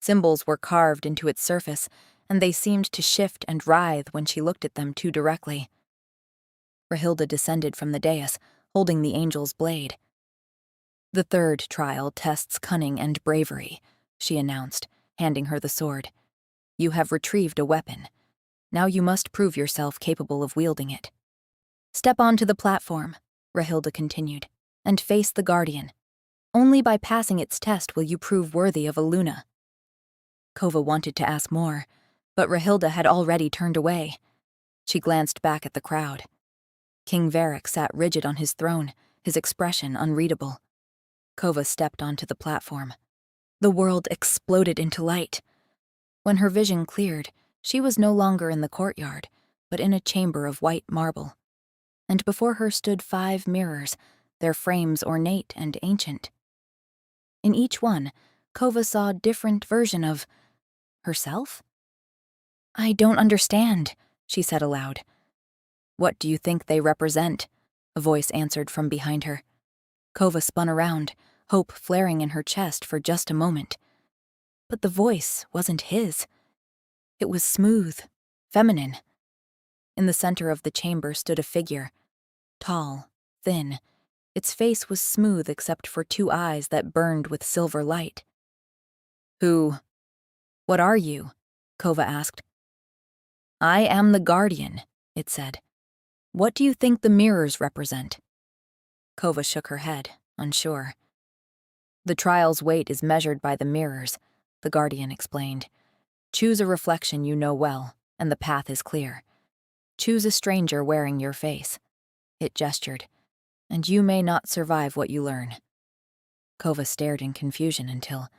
A: Symbols were carved into its surface, and they seemed to shift and writhe when she looked at them too directly. Rahilda descended from the dais, holding the angel's blade. "The third trial tests cunning and bravery," she announced, handing her the sword. "You have retrieved a weapon. Now you must prove yourself capable of wielding it." "Step onto the platform," Rahilda continued, "and face the guardian. Only by passing its test will you prove worthy of a Luna." Kova wanted to ask more, but Rahilda had already turned away. She glanced back at the crowd. King Varric sat rigid on his throne, his expression unreadable. Kova stepped onto the platform. The world exploded into light. When her vision cleared, she was no longer in the courtyard, but in a chamber of white marble. And before her stood 5 mirrors, their frames ornate and ancient. In each one, Kova saw a different version of herself? "I don't understand," she said aloud. "What do you think they represent?" a voice answered from behind her. Kova spun around, hope flaring in her chest for just a moment. But the voice wasn't his. It was smooth, feminine. In the center of the chamber stood a figure. Tall, thin. Its face was smooth except for 2 eyes that burned with silver light. What are you?" Kova asked. "I am the guardian," it said. "What do you think the mirrors represent?" Kova shook her head, unsure. "The trial's weight is measured by the mirrors," the guardian explained. "Choose a reflection you know well, and the path is clear. Choose a stranger wearing your face." It gestured. "And you may not survive what you learn." Kova stared in confusion until...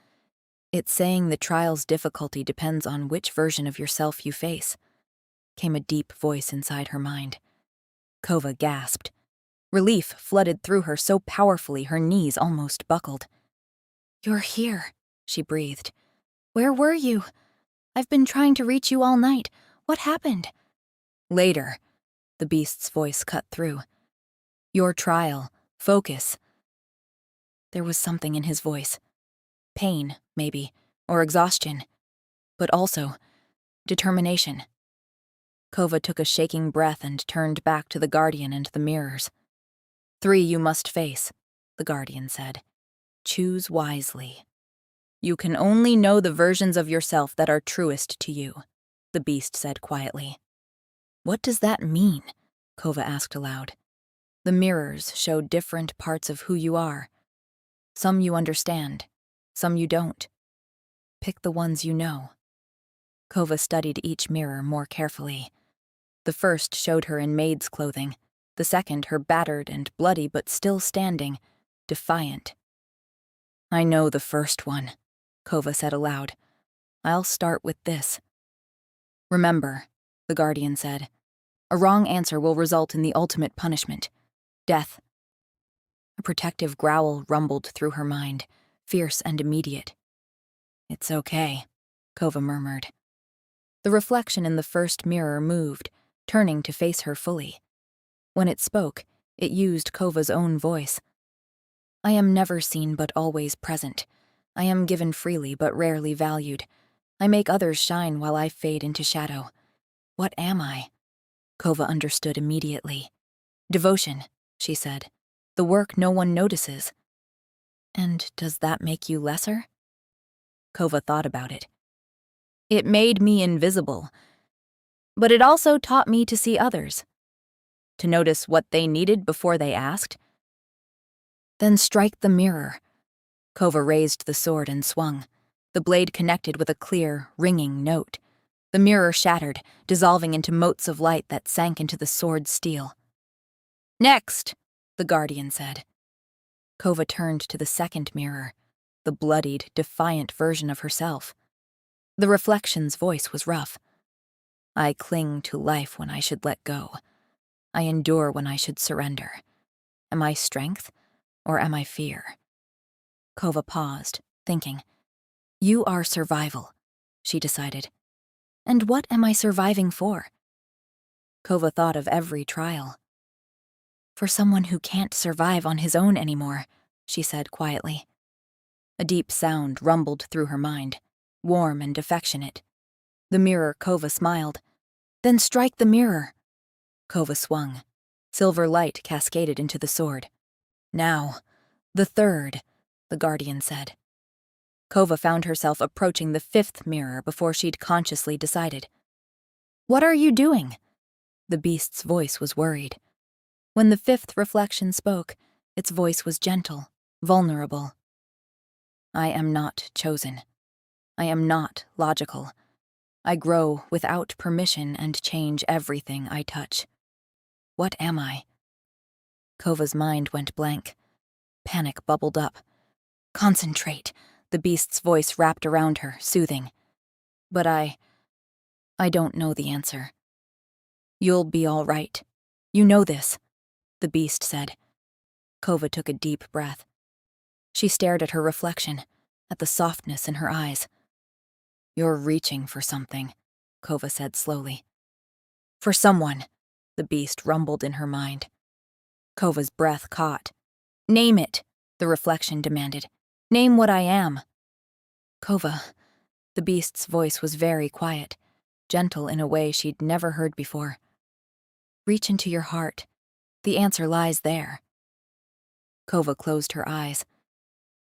A: "It's saying the trial's difficulty depends on which version of yourself you face," came a deep voice inside her mind. Kova gasped. Relief flooded through her so powerfully her knees almost buckled. "You're here," she breathed. "Where were you? I've been trying to reach you all night. What happened?" "Later," the beast's voice cut through. "Your trial. Focus." There was something in his voice. Pain, maybe, or exhaustion. But also determination. Kova took a shaking breath and turned back to the Guardian and the mirrors. "3 you must face," the Guardian said. "Choose wisely. You can only know the versions of yourself that are truest to you," the beast said quietly. "What does that mean?" Kova asked aloud. "The mirrors show different parts of who you are. Some you understand, some you don't. Pick the ones you know." Kova studied each mirror more carefully. The first showed her in maid's clothing, the second her battered and bloody but still standing, defiant. "I know the first one," Kova said aloud. "I'll start with this." "Remember," the Guardian said, "a wrong answer will result in the ultimate punishment, death." A protective growl rumbled through her mind, fierce and immediate. "It's okay," Kova murmured. The reflection in the first mirror moved, turning to face her fully. When it spoke, it used Kova's own voice. "I am never seen but always present. I am given freely but rarely valued. I make others shine while I fade into shadow. What am I?" Kova understood immediately. "Devotion," she said. "The work no one notices." "And does that make you lesser?" Kova thought about it. "It made me invisible. But it also taught me to see others. To notice what they needed before they asked." "Then strike the mirror." Kova raised the sword and swung. The blade connected with a clear, ringing note. The mirror shattered, dissolving into motes of light that sank into the sword's steel. "Next," the Guardian said. Kova turned to the second mirror, the bloodied, defiant version of herself. The reflection's voice was rough. "I cling to life when I should let go. I endure when I should surrender. Am I strength, or am I fear?" Kova paused, thinking. "You are survival," she decided. "And what am I surviving for?" Kova thought of every trial. "For someone who can't survive on his own anymore," she said quietly. A deep sound rumbled through her mind, warm and affectionate. The mirror Kova smiled. "Then strike the mirror." Kova swung. Silver light cascaded into the sword. "Now, the third," the Guardian said. Kova found herself approaching the fifth mirror before she'd consciously decided. "What are you doing?" The beast's voice was worried. When the fifth reflection spoke, its voice was gentle, vulnerable. "I am not chosen. I am not logical. I grow without permission and change everything I touch. What am I?" Kova's mind went blank. Panic bubbled up. "Concentrate," the beast's voice wrapped around her, soothing. "But I don't know the answer." "You'll be all right. You know this," the beast said. Kova took a deep breath. She stared at her reflection, at the softness in her eyes. "You're reaching for something," Kova said slowly. "For someone," the beast rumbled in her mind. Kova's breath caught. "Name it," the reflection demanded. "Name what I am." "Kova," the beast's voice was very quiet, gentle in a way she'd never heard before. "Reach into your heart. The answer lies there." Kova closed her eyes.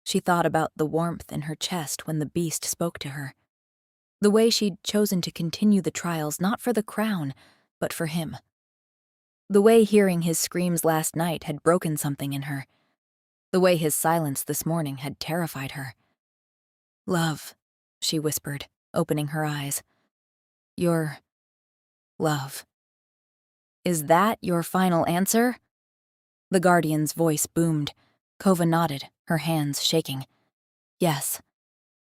A: She thought about the warmth in her chest when the beast spoke to her. The way she'd chosen to continue the trials not for the crown, but for him. The way hearing his screams last night had broken something in her. The way his silence this morning had terrified her. "Love," she whispered, opening her eyes. "Your love. Is that your final answer?" The Guardian's voice boomed. Kova nodded, her hands shaking. "Yes."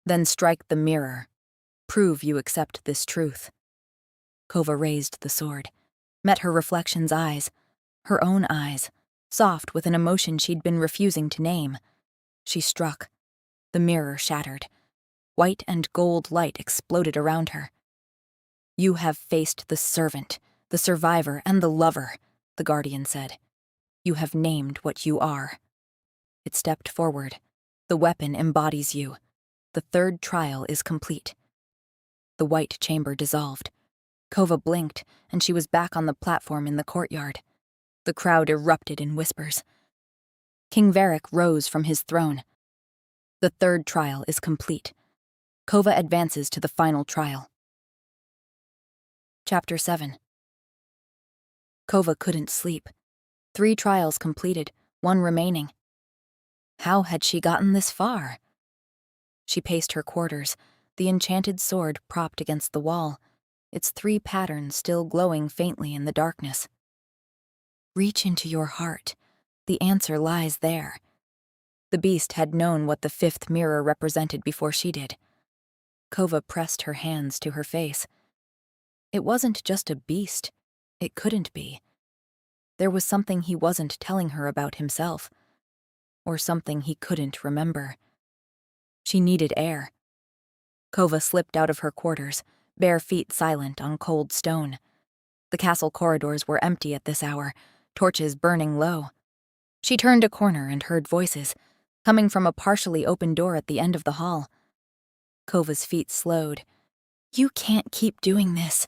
A: "Then strike the mirror. Prove you accept this truth." Kova raised the sword, met her reflection's eyes, her own eyes, soft with an emotion she'd been refusing to name. She struck. The mirror shattered. White and gold light exploded around her. "You have faced the servant, the survivor, and the lover," the guardian said. "You have named what you are." It stepped forward. "The weapon embodies you. The third trial is complete." The white chamber dissolved. Kova blinked, and she was back on the platform in the courtyard. The crowd erupted in whispers. King Varric rose from his throne. "The third trial is complete. Kova advances to the final trial." Chapter 7. Kova couldn't sleep. 3 trials completed, 1 remaining. How had she gotten this far? She paced her quarters, the enchanted sword propped against the wall, its 3 patterns still glowing faintly in the darkness. Reach into your heart. The answer lies there. The beast had known what the 5th mirror represented before she did. Kova pressed her hands to her face. It wasn't just a beast. It couldn't be. There was something he wasn't telling her about himself, or something he couldn't remember. She needed air. Kova slipped out of her quarters, bare feet silent on cold stone. The castle corridors were empty at this hour, torches burning low. She turned a corner and heard voices, coming from a partially open door at the end of the hall. Kova's feet slowed. "You can't keep doing this."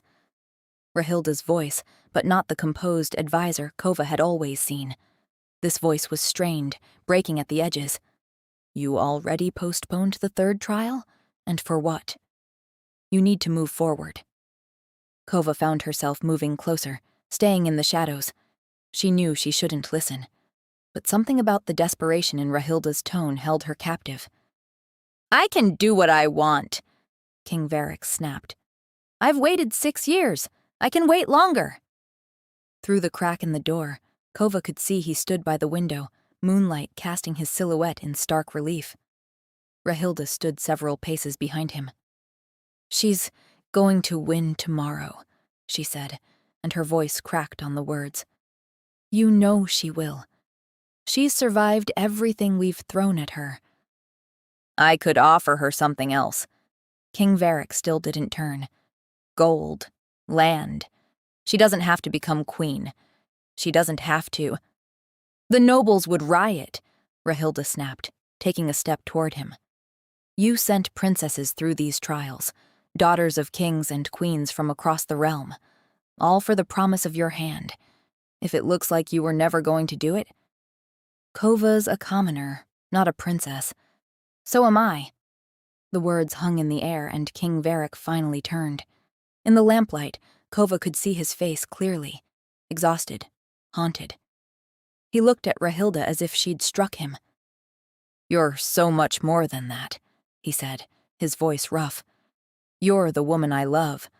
A: Rahilda's voice, but not the composed advisor Kova had always seen. This voice was strained, breaking at the edges. "You already postponed the 3rd trial? And for what? You need to move forward." Kova found herself moving closer, staying in the shadows. She knew she shouldn't listen, but something about the desperation in Rahilda's tone held her captive. "I can do what I want," King Varric snapped. "I've waited 6 years. I can wait longer." Through the crack in the door, Kova could see he stood by the window, moonlight casting his silhouette in stark relief. Rahilda stood several paces behind him. "She's going to win tomorrow," she said, and her voice cracked on the words. "You know she will. She's survived everything we've thrown at her." "I could offer her something else." King Varric still didn't turn. "Gold. Land. She doesn't have to become queen. She doesn't have to." "The nobles would riot," Rahilda snapped, taking a step toward him. "You sent princesses through these trials, daughters of kings and queens from across the realm, all for the promise of your hand. If it looks like you were never going to do it, Kova's a commoner, not a princess. So am I." The words hung in the air, and King Varric finally turned. In the lamplight, Kova could see his face clearly, exhausted, haunted. He looked at Rahilda as if she'd struck him. "You're so much more than that," he said, his voice rough. "You're the woman I love,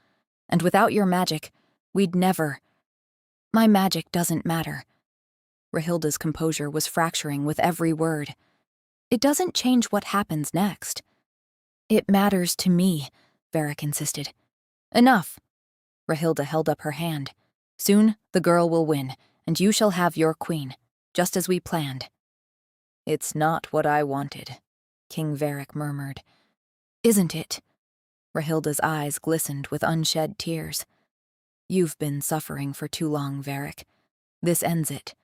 A: and without your magic, we'd never—" "My magic doesn't matter." Rahilda's composure was fracturing with every word. "It doesn't change what happens next." "It matters to me," Varric insisted. "Enough." Rahilda held up her hand. "Soon the girl will win, and you shall have your queen, just as we planned." "It's not what I wanted," King Varric murmured. "Isn't it?" Rahilda's eyes glistened with unshed tears. "You've been suffering for too long, Varric. This ends it.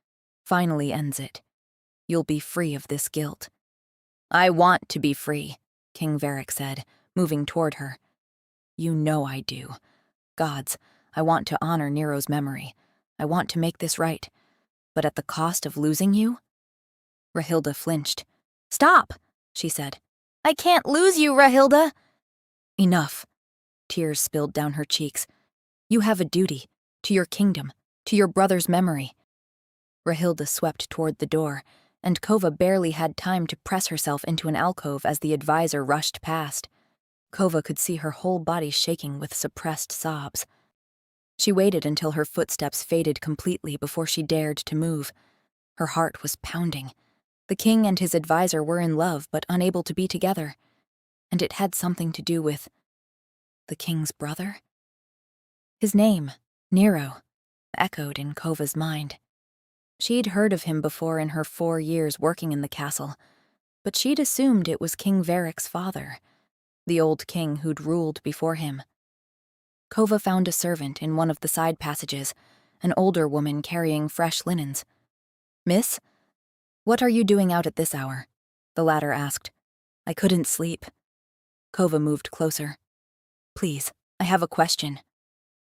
A: Finally ends it. You'll be free of this guilt." "I want to be free," King Varric said, moving toward her. "You know I do. Gods, I want to honor Nero's memory. I want to make this right. But at the cost of losing you?" Rahilda flinched. "Stop," she said. "I can't lose you, Rahilda." "Enough." Tears spilled down her cheeks. "You have a duty, to your kingdom, to your brother's memory." Rahilda swept toward the door, and Kova barely had time to press herself into an alcove as the advisor rushed past. Kova could see her whole body shaking with suppressed sobs. She waited until her footsteps faded completely before she dared to move. Her heart was pounding. The king and his advisor were in love but unable to be together. And it had something to do with the king's brother? His name, Nero, echoed in Kova's mind. She'd heard of him before in her 4 years working in the castle, but she'd assumed it was King Varric's father, the old king who'd ruled before him. Kova found a servant in one of the side passages, an older woman carrying fresh linens. "Miss, what are you doing out at this hour?" the latter asked. "I couldn't sleep." Kova moved closer. "Please, I have a question.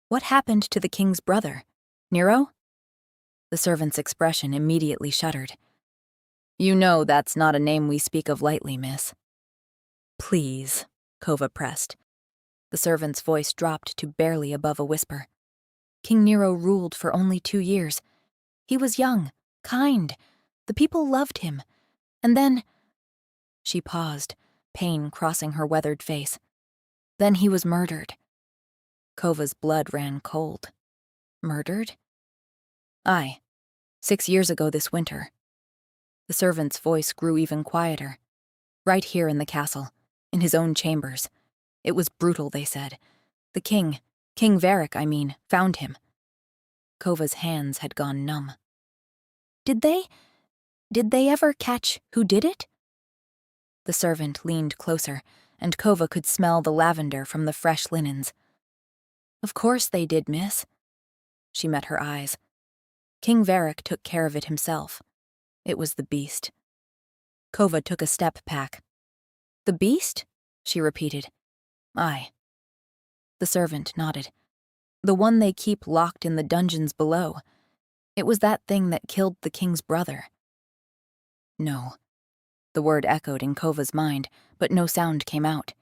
A: What happened to the king's brother? Nero?" The servant's expression immediately shuddered. "You know that's not a name we speak of lightly, miss." "Please," Kova pressed. The servant's voice dropped to barely above a whisper. "King Nero ruled for only 2 years. He was young, kind. The people loved him. And then—" She paused, pain crossing her weathered face. "Then he was murdered." Kova's blood ran cold. "Murdered?" "Aye. 6 years ago this winter." The servant's voice grew even quieter. "Right here in the castle, in his own chambers. It was brutal, they said. The King Varric, I mean, found him." Kova's hands had gone numb. Did they ever catch who did it?" The servant leaned closer, and Kova could smell the lavender from the fresh linens. "Of course they did, miss." She met her eyes. "King Varric took care of it himself. It was the beast." Kova took a step back. "The beast?" she repeated. "Aye." The servant nodded. "The one they keep locked in the dungeons below. It was that thing that killed the king's brother." "No." The word echoed in Kova's mind, but no sound came out.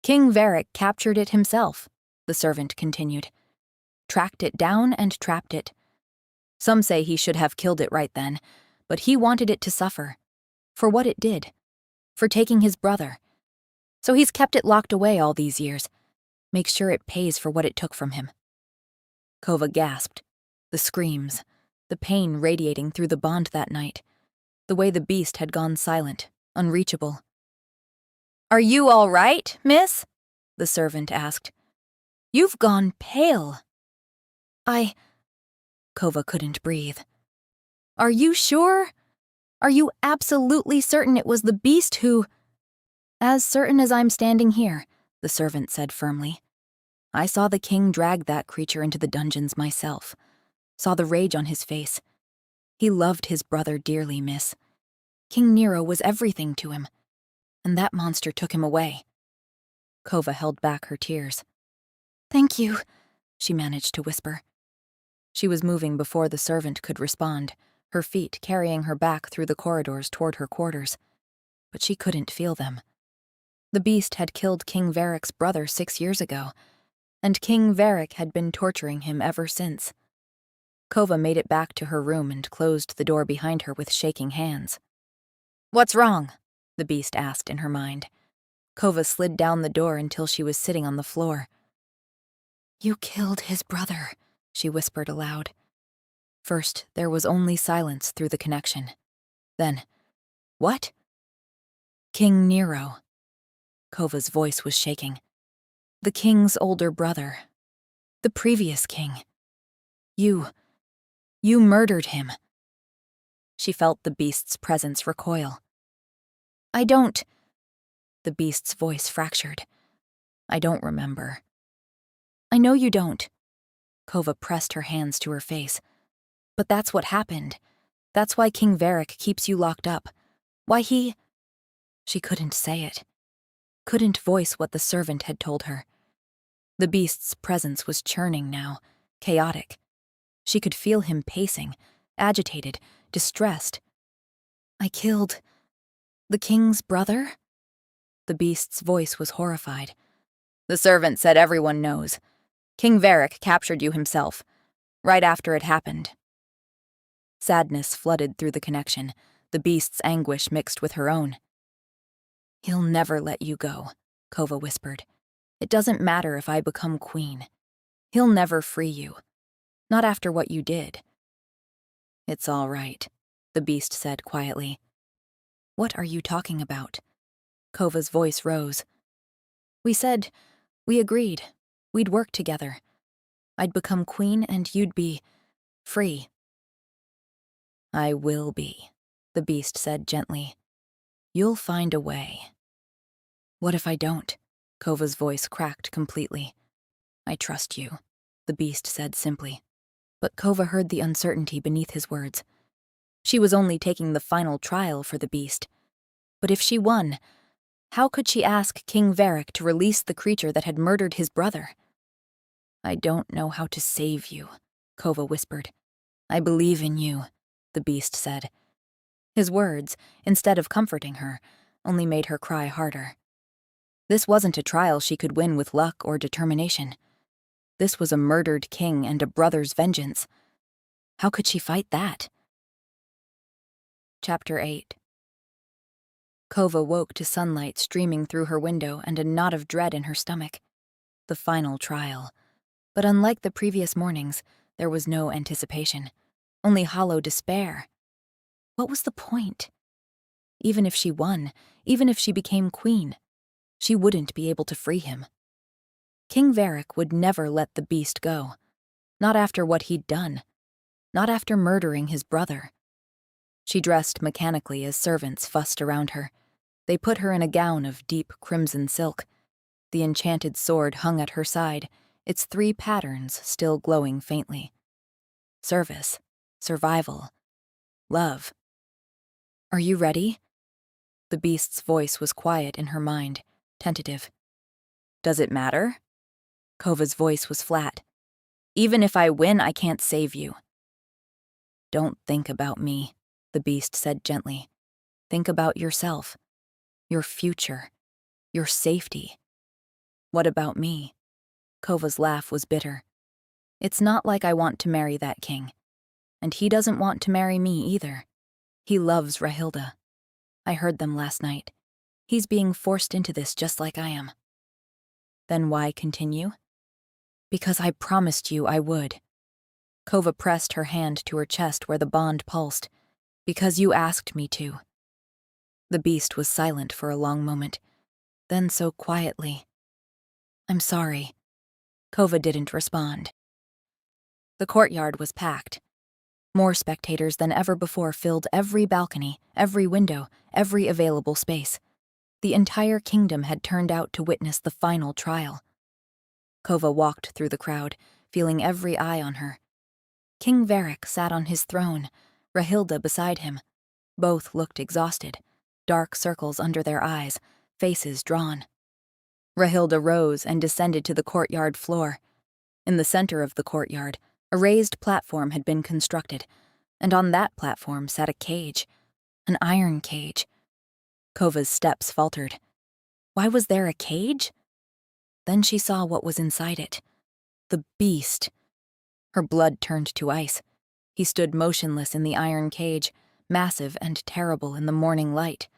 A: "King Varric captured it himself," the servant continued. "Tracked it down and trapped it. Some say he should have killed it right then, but he wanted it to suffer. For what it did. For taking his brother. So he's kept it locked away all these years. Make sure it pays for what it took from him." Kova gasped. The screams. The pain radiating through the bond that night. The way the beast had gone silent, unreachable. "Are you all right, miss?" the servant asked. "You've gone pale." Kova couldn't breathe. "Are you sure? Are you absolutely certain it was the beast who—" "As certain as I'm standing here," the servant said firmly. "I saw the king drag that creature into the dungeons myself. Saw the rage on his face. He loved his brother dearly, miss. King Nero was everything to him. And that monster took him away." Kova held back her tears. "Thank you," she managed to whisper. She was moving before the servant could respond, her feet carrying her back through the corridors toward her quarters. But she couldn't feel them. The beast had killed King Varric's brother 6 years ago, and King Varric had been torturing him ever since. Kova made it back to her room and closed the door behind her with shaking hands. "What's wrong?" the beast asked in her mind. Kova slid down the door until she was sitting on the floor. "You killed his brother," she whispered aloud. First, there was only silence through the connection. Then, "What?" "King Nero." Kova's voice was shaking. "The king's older brother. The previous king. You murdered him." She felt the beast's presence recoil. "I don't—" The beast's voice fractured. "I don't remember." "I know you don't." Kova pressed her hands to her face. "But that's what happened. That's why King Varric keeps you locked up. Why he—" She couldn't say it. Couldn't voice what the servant had told her. The beast's presence was churning now, chaotic. She could feel him pacing, agitated, distressed. "I killed the king's brother?" The beast's voice was horrified. "The servant said everyone knows. King Varric captured you himself, right after it happened." Sadness flooded through the connection, the beast's anguish mixed with her own. "He'll never let you go," Kova whispered. "It doesn't matter if I become queen. He'll never free you. Not after what you did." "It's all right," the beast said quietly. "What are you talking about?" Kova's voice rose. We agreed. We'd work together. I'd become queen and you'd be free." I will be, the beast said gently. You'll find a way. What if I don't? Kova's voice cracked completely. I trust you, the beast said simply. But Kova heard the uncertainty beneath his words. She was only taking the final trial for the beast. But if she won, how could she ask King Varric to release the creature that had murdered his brother? I don't know how to save you, Kova whispered. I believe in you, the beast said. His words, instead of comforting her, only made her cry harder. This wasn't a trial she could win with luck or determination. This was a murdered king and a brother's vengeance. How could she fight that? Chapter 8. Kova woke to sunlight streaming through her window and a knot of dread in her stomach. The final trial. But unlike the previous mornings, there was no anticipation, only hollow despair. What was the point? Even if she won, even if she became queen, she wouldn't be able to free him. King Varric would never let the beast go. Not after what he'd done. Not after murdering his brother. She dressed mechanically as servants fussed around her. They put her in a gown of deep crimson silk. The enchanted sword hung at her side, its 3 patterns still glowing faintly. Service, survival, love. Are you ready? The beast's voice was quiet in her mind, tentative. Does it matter? Kova's voice was flat. Even if I win, I can't save you. Don't think about me, the beast said gently. Think about yourself, your future, your safety. What about me? Kova's laugh was bitter. It's not like I want to marry that king. And he doesn't want to marry me either. He loves Rahilda. I heard them last night. He's being forced into this just like I am. Then why continue? Because I promised you I would. Kova pressed her hand to her chest where the bond pulsed. Because you asked me to. The beast was silent for a long moment, then so quietly. I'm sorry. Kova didn't respond. The courtyard was packed. More spectators than ever before filled every balcony, every window, every available space. The entire kingdom had turned out to witness the final trial. Kova walked through the crowd, feeling every eye on her. King Varric sat on his throne, Rahilda beside him. Both looked exhausted, dark circles under their eyes, faces drawn. Rahilda rose and descended to the courtyard floor. In the center of the courtyard, a raised platform had been constructed, and on that platform sat a cage, an iron cage. Kova's steps faltered. Why was there a cage? Then she saw what was inside it. The beast. Her blood turned to ice. He stood motionless in the iron cage, massive and terrible in the morning light.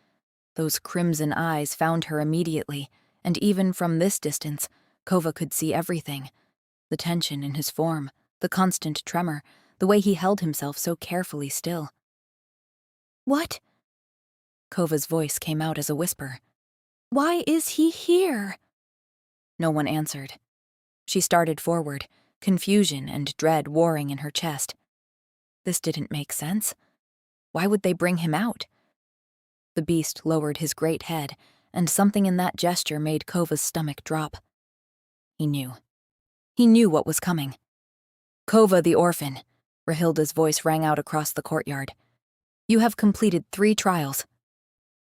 A: Those crimson eyes found her immediately, and even from this distance, Kova could see everything. The tension in his form, the constant tremor, the way he held himself so carefully still. What? Kova's voice came out as a whisper. Why is he here? No one answered. She started forward, confusion and dread warring in her chest. This didn't make sense. Why would they bring him out? The beast lowered his great head, and something in that gesture made Kova's stomach drop. He knew. He knew what was coming. Kova the orphan, Rahilda's voice rang out across the courtyard. You have completed 3 trials.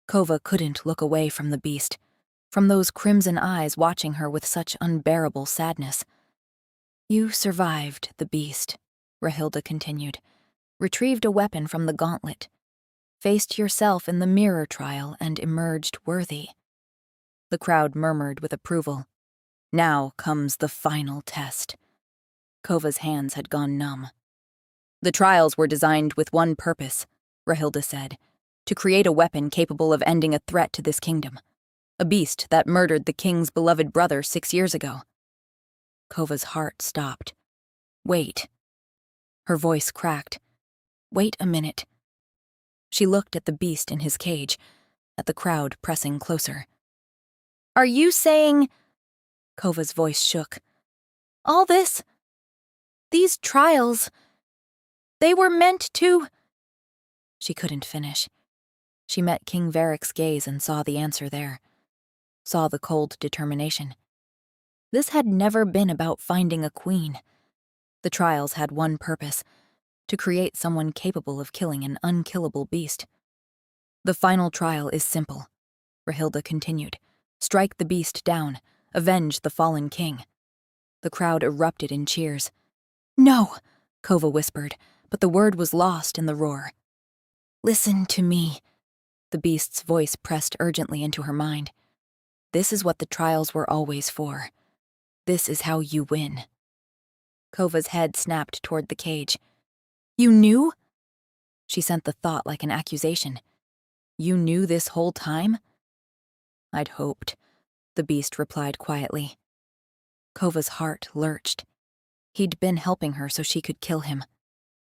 A: Kova couldn't look away from the beast, from those crimson eyes watching her with such unbearable sadness. You survived the beast, Rahilda continued, retrieved a weapon from the gauntlet, faced yourself in the mirror trial and emerged worthy. The crowd murmured with approval. Now comes the final test. Kova's hands had gone numb. The trials were designed with one purpose, Rahilda said, to create a weapon capable of ending a threat to this kingdom. A beast that murdered the king's beloved brother 6 years ago. Kova's heart stopped. Wait. Her voice cracked. Wait a minute. She looked at the beast in his cage, at the crowd pressing closer. Are you saying... Kova's voice shook. All this... These trials... They were meant to... She couldn't finish. She met King Varric's gaze and saw the answer there. Saw the cold determination. This had never been about finding a queen. The trials had one purpose: to create someone capable of killing an unkillable beast. The final trial is simple, Rahilda continued. Strike the beast down. Avenge the fallen king. The crowd erupted in cheers. No, Kova whispered, but the word was lost in the roar. Listen to me. The beast's voice pressed urgently into her mind. This is what the trials were always for. This is how you win. Kova's head snapped toward the cage. You knew? She sent the thought like an accusation. You knew this whole time? I'd hoped, the beast replied quietly. Kova's heart lurched. He'd been helping her so she could kill him.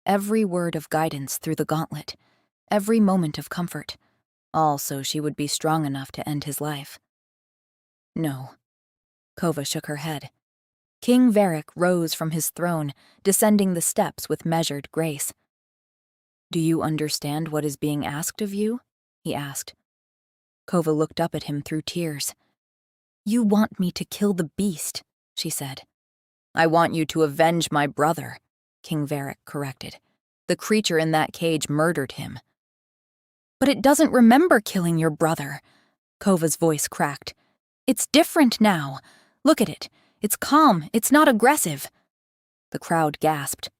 A: Every word of guidance through the gauntlet, every moment of comfort, all so she would be strong enough to end his life. No. Kova shook her head. King Varric rose from his throne, descending the steps with measured grace. Do you understand what is being asked of you? He asked. Kova looked up at him through tears. You want me to kill the beast, she said. I want you to avenge my brother, King Varric corrected. The creature in that cage murdered him. But it doesn't remember killing your brother, Kova's voice cracked. It's different now. Look at it. It's calm. It's not aggressive. The crowd gasped.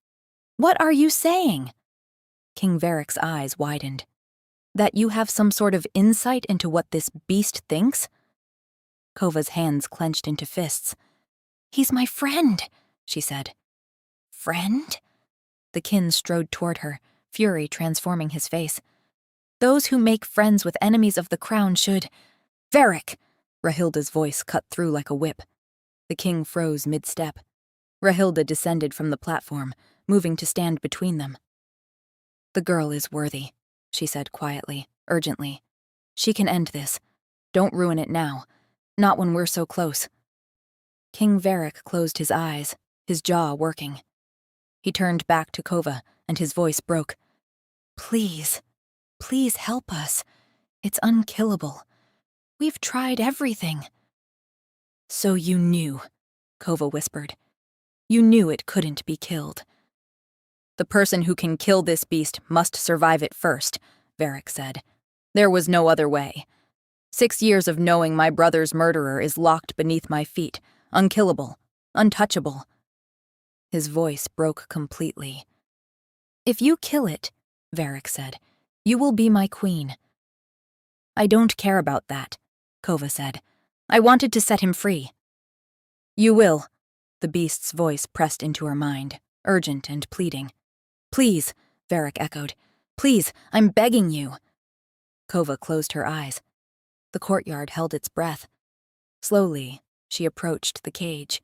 A: What are you saying? King Varric's eyes widened. That you have some sort of insight into what this beast thinks? Kova's hands clenched into fists. He's my friend, she said. Friend? The kin strode toward her, fury transforming his face. Those who make friends with enemies of the crown should... Varric! Rahilda's voice cut through like a whip. The king froze mid-step. Rahilda descended from the platform, moving to stand between them. The girl is worthy, she said quietly, urgently. She can end this. Don't ruin it now. Not when we're so close. King Varric closed his eyes, his jaw working. He turned back to Kova, and his voice broke. Please, please help us. It's unkillable. We've tried everything. So you knew, Kova whispered. You knew it couldn't be killed. The person who can kill this beast must survive it first, Varric said. There was no other way. 6 years of knowing my brother's murderer is locked beneath my feet, unkillable, untouchable. His voice broke completely. If you kill it, Varric said, you will be my queen. I don't care about that, Kova said. I wanted to set him free. You will, the beast's voice pressed into her mind, urgent and pleading. Please, Varric echoed. Please, I'm begging you. Kova closed her eyes. The courtyard held its breath. Slowly, she approached the cage.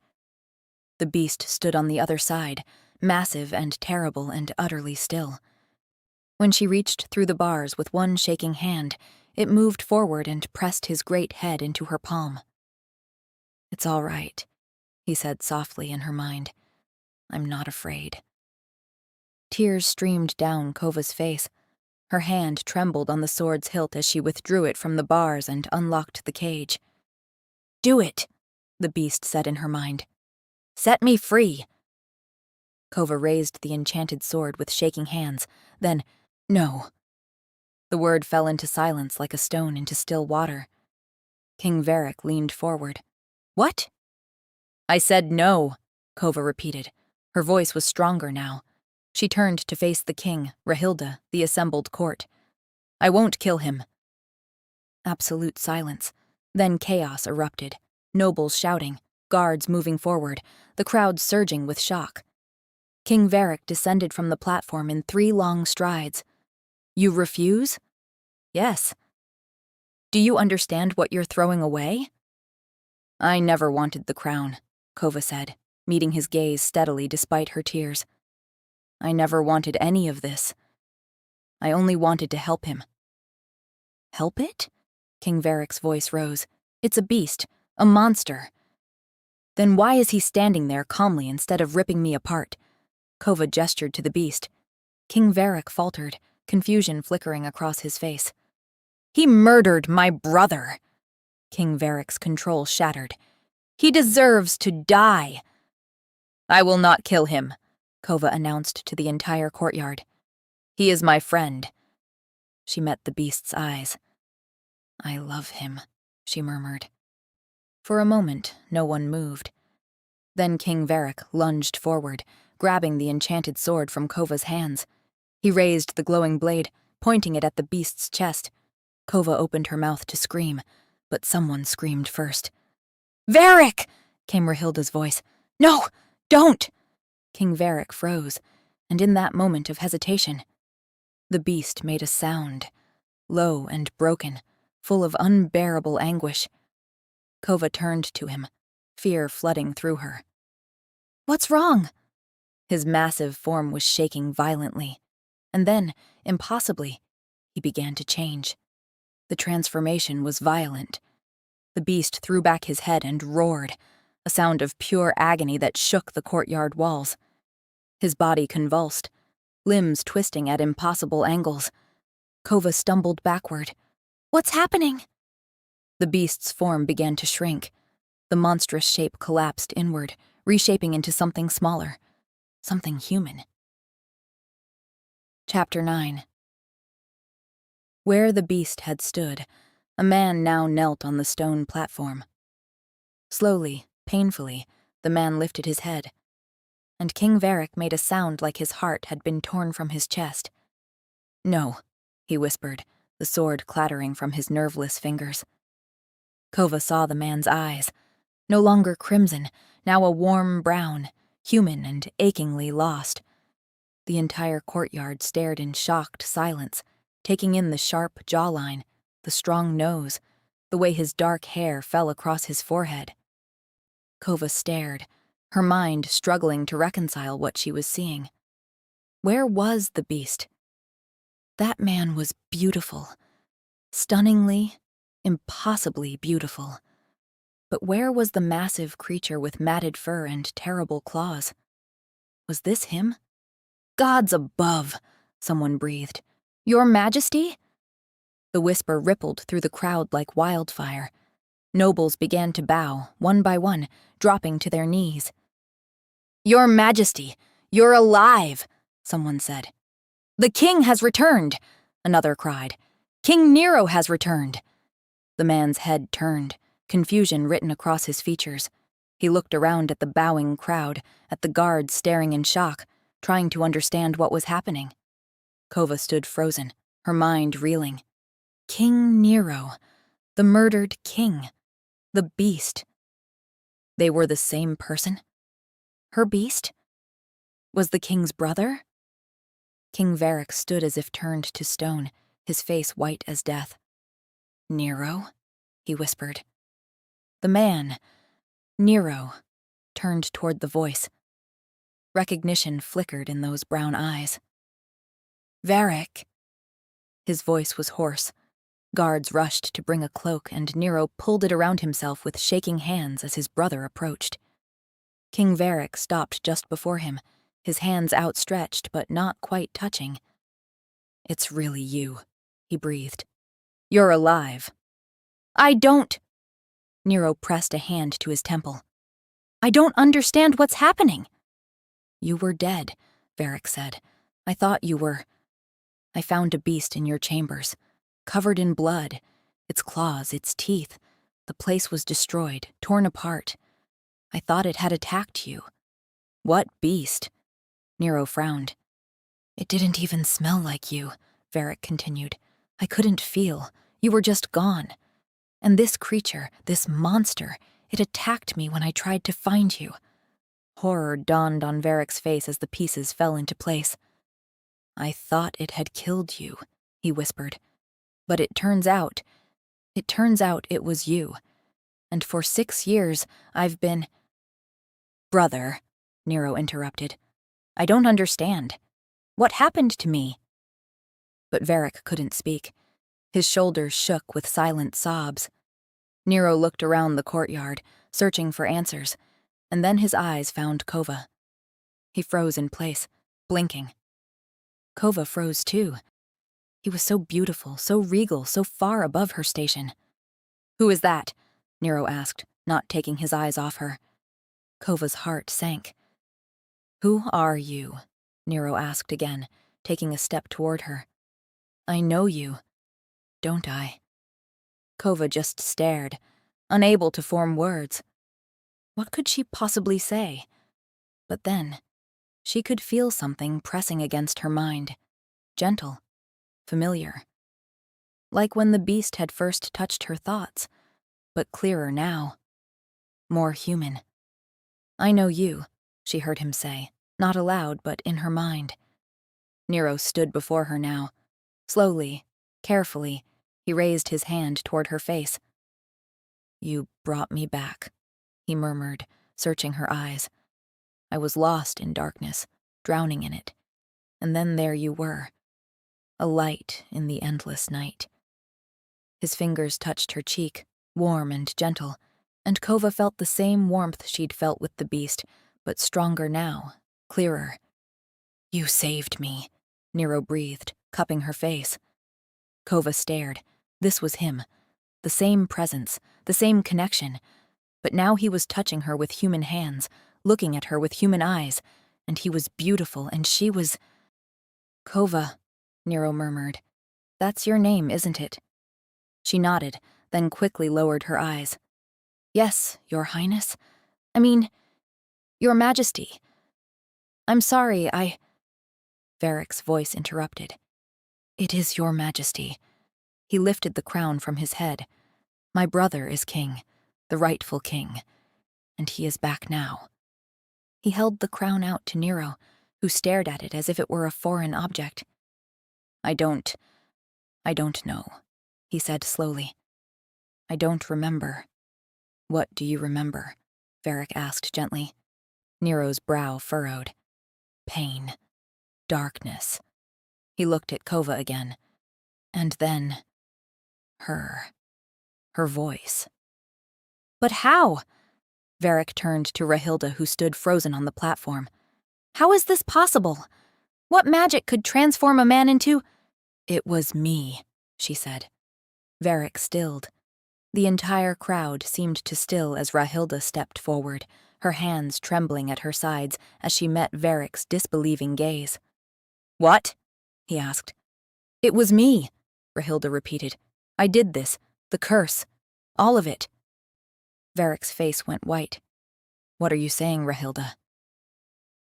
A: The beast stood on the other side, massive and terrible and utterly still. When she reached through the bars with one shaking hand, it moved forward and pressed his great head into her palm. It's all right, he said softly in her mind. I'm not afraid. Tears streamed down Kova's face. Her hand trembled on the sword's hilt as she withdrew it from the bars and unlocked the cage. Do it, the beast said in her mind. Set me free. Kova raised the enchanted sword with shaking hands, then, no. The word fell into silence like a stone into still water. King Varric leaned forward. What? I said no, Kova repeated. Her voice was stronger now. She turned to face the king, Rahilda, the assembled court. I won't kill him. Absolute silence. Then chaos erupted. Nobles shouting, guards moving forward, the crowd surging with shock. King Varric descended from the platform in 3 long strides. You refuse? Yes. Do you understand what you're throwing away? I never wanted the crown, Kova said, meeting his gaze steadily despite her tears. I never wanted any of this. I only wanted to help him. Help it? King Varric's voice rose. It's a beast, a monster. Then why is he standing there calmly instead of ripping me apart? Kova gestured to the beast. King Varric faltered, confusion flickering across his face. "He murdered my brother!" King Varric's control shattered. "He deserves to die!" "I will not kill him," Kova announced to the entire courtyard. "He is my friend." She met the beast's eyes. "I love him," she murmured. For a moment, no one moved. Then King Varric lunged forward, grabbing the enchanted sword from Kova's hands. He raised the glowing blade, pointing it at the beast's chest. Kova opened her mouth to scream, but someone screamed first. "Varric!" came Rahilda's voice. "No, don't!" King Varric froze, and in that moment of hesitation, the beast made a sound, low and broken, full of unbearable anguish. Kova turned to him, fear flooding through her. "What's wrong?" His massive form was shaking violently, and then, impossibly, he began to change. The transformation was violent. The beast threw back his head and roared, a sound of pure agony that shook the courtyard walls. His body convulsed, limbs twisting at impossible angles. Kova stumbled backward. "What's happening?" The beast's form began to shrink. The monstrous shape collapsed inward, reshaping into something smaller, something human. Chapter 9. Where the beast had stood, a man now knelt on the stone platform. Slowly, painfully, the man lifted his head, and King Varric made a sound like his heart had been torn from his chest. "No," he whispered, the sword clattering from his nerveless fingers. Kova saw the man's eyes, no longer crimson, now a warm brown, human and achingly lost. The entire courtyard stared in shocked silence, taking in the sharp jawline, the strong nose, the way his dark hair fell across his forehead. Kova stared, her mind struggling to reconcile what she was seeing. Where was the beast? That man was beautiful, stunningly, impossibly beautiful. But where was the massive creature with matted fur and terrible claws? Was this him? "Gods above," someone breathed. "Your Majesty?" The whisper rippled through the crowd like wildfire. Nobles began to bow, one by one, dropping to their knees. "Your Majesty, you're alive," someone said. "The king has returned," another cried. "King Nero has returned." The man's head turned, confusion written across his features. He looked around at the bowing crowd, at the guards staring in shock, trying to understand what was happening. Kova stood frozen, her mind reeling. King Nero, the murdered king, the beast. They were the same person? Her beast? Was the king's brother? King Varric stood as if turned to stone, his face white as death. "Nero?" he whispered. The man, Nero, turned toward the voice. Recognition flickered in those brown eyes. "Varric." His voice was hoarse. Guards rushed to bring a cloak, and Nero pulled it around himself with shaking hands as his brother approached. King Varric stopped just before him, his hands outstretched but not quite touching. "It's really you," he breathed. "You're alive." "I don't—" Nero pressed a hand to his temple. "I don't understand what's happening." "You were dead," Varric said. "I thought you were. I found a beast in your chambers, covered in blood, its claws, its teeth. The place was destroyed, torn apart. I thought it had attacked you." "What beast?" Nero frowned. "It didn't even smell like you," Varric continued. "I couldn't feel. You were just gone. And this creature, this monster, it attacked me when I tried to find you." Horror dawned on Varric's face as the pieces fell into place. "I thought it had killed you," he whispered. "But it turns out it was you. And for 6 years, I've been—" "Brother," Nero interrupted. "I don't understand. What happened to me?" But Varric couldn't speak. His shoulders shook with silent sobs. Nero looked around the courtyard, searching for answers, and then his eyes found Kova. He froze in place, blinking. Kova froze too. He was so beautiful, so regal, so far above her station. "Who is that?" Nero asked, not taking his eyes off her. Kova's heart sank. "Who are you?" Nero asked again, taking a step toward her. "I know you, don't I?" Kova just stared, unable to form words. What could she possibly say? But then, she could feel something pressing against her mind. Gentle, familiar. Like when the beast had first touched her thoughts, but clearer now. More human. "I know you," she heard him say, not aloud, but in her mind. Nero stood before her now. Slowly, carefully, he raised his hand toward her face. "You brought me back," he murmured, searching her eyes. "I was lost in darkness, drowning in it. And then there you were, a light in the endless night." His fingers touched her cheek, warm and gentle, and Kova felt the same warmth she'd felt with the beast, but stronger now, clearer. "You saved me," Nero breathed, cupping her face. Kova stared. This was him. The same presence, the same connection. But now he was touching her with human hands, looking at her with human eyes, and he was beautiful, and she was... "Kova," Nero murmured. "That's your name, isn't it?" She nodded, then quickly lowered her eyes. "Yes, Your Highness. I mean, Your Majesty. I'm sorry, Varric's voice interrupted. "It is Your Majesty." He lifted the crown from his head. "My brother is king, the rightful king, and he is back now." He held the crown out to Nero, who stared at it as if it were a foreign object. I don't know," he said slowly. "I don't remember." "What do you remember?" Varric asked gently. Nero's brow furrowed. "Pain. Darkness." He looked at Kova again. And then... her voice. "But how?" Varric turned to Rahilda, who stood frozen on the platform. "How is this possible? What magic could transform a man into—" "It was me," she said. Varric stilled. The entire crowd seemed to still as Rahilda stepped forward, her hands trembling at her sides as she met Varric's disbelieving gaze. "What?" he asked. "It was me," Rahilda repeated. "I did this. The curse. All of it." Varric's face went white. "What are you saying, Rahilda?"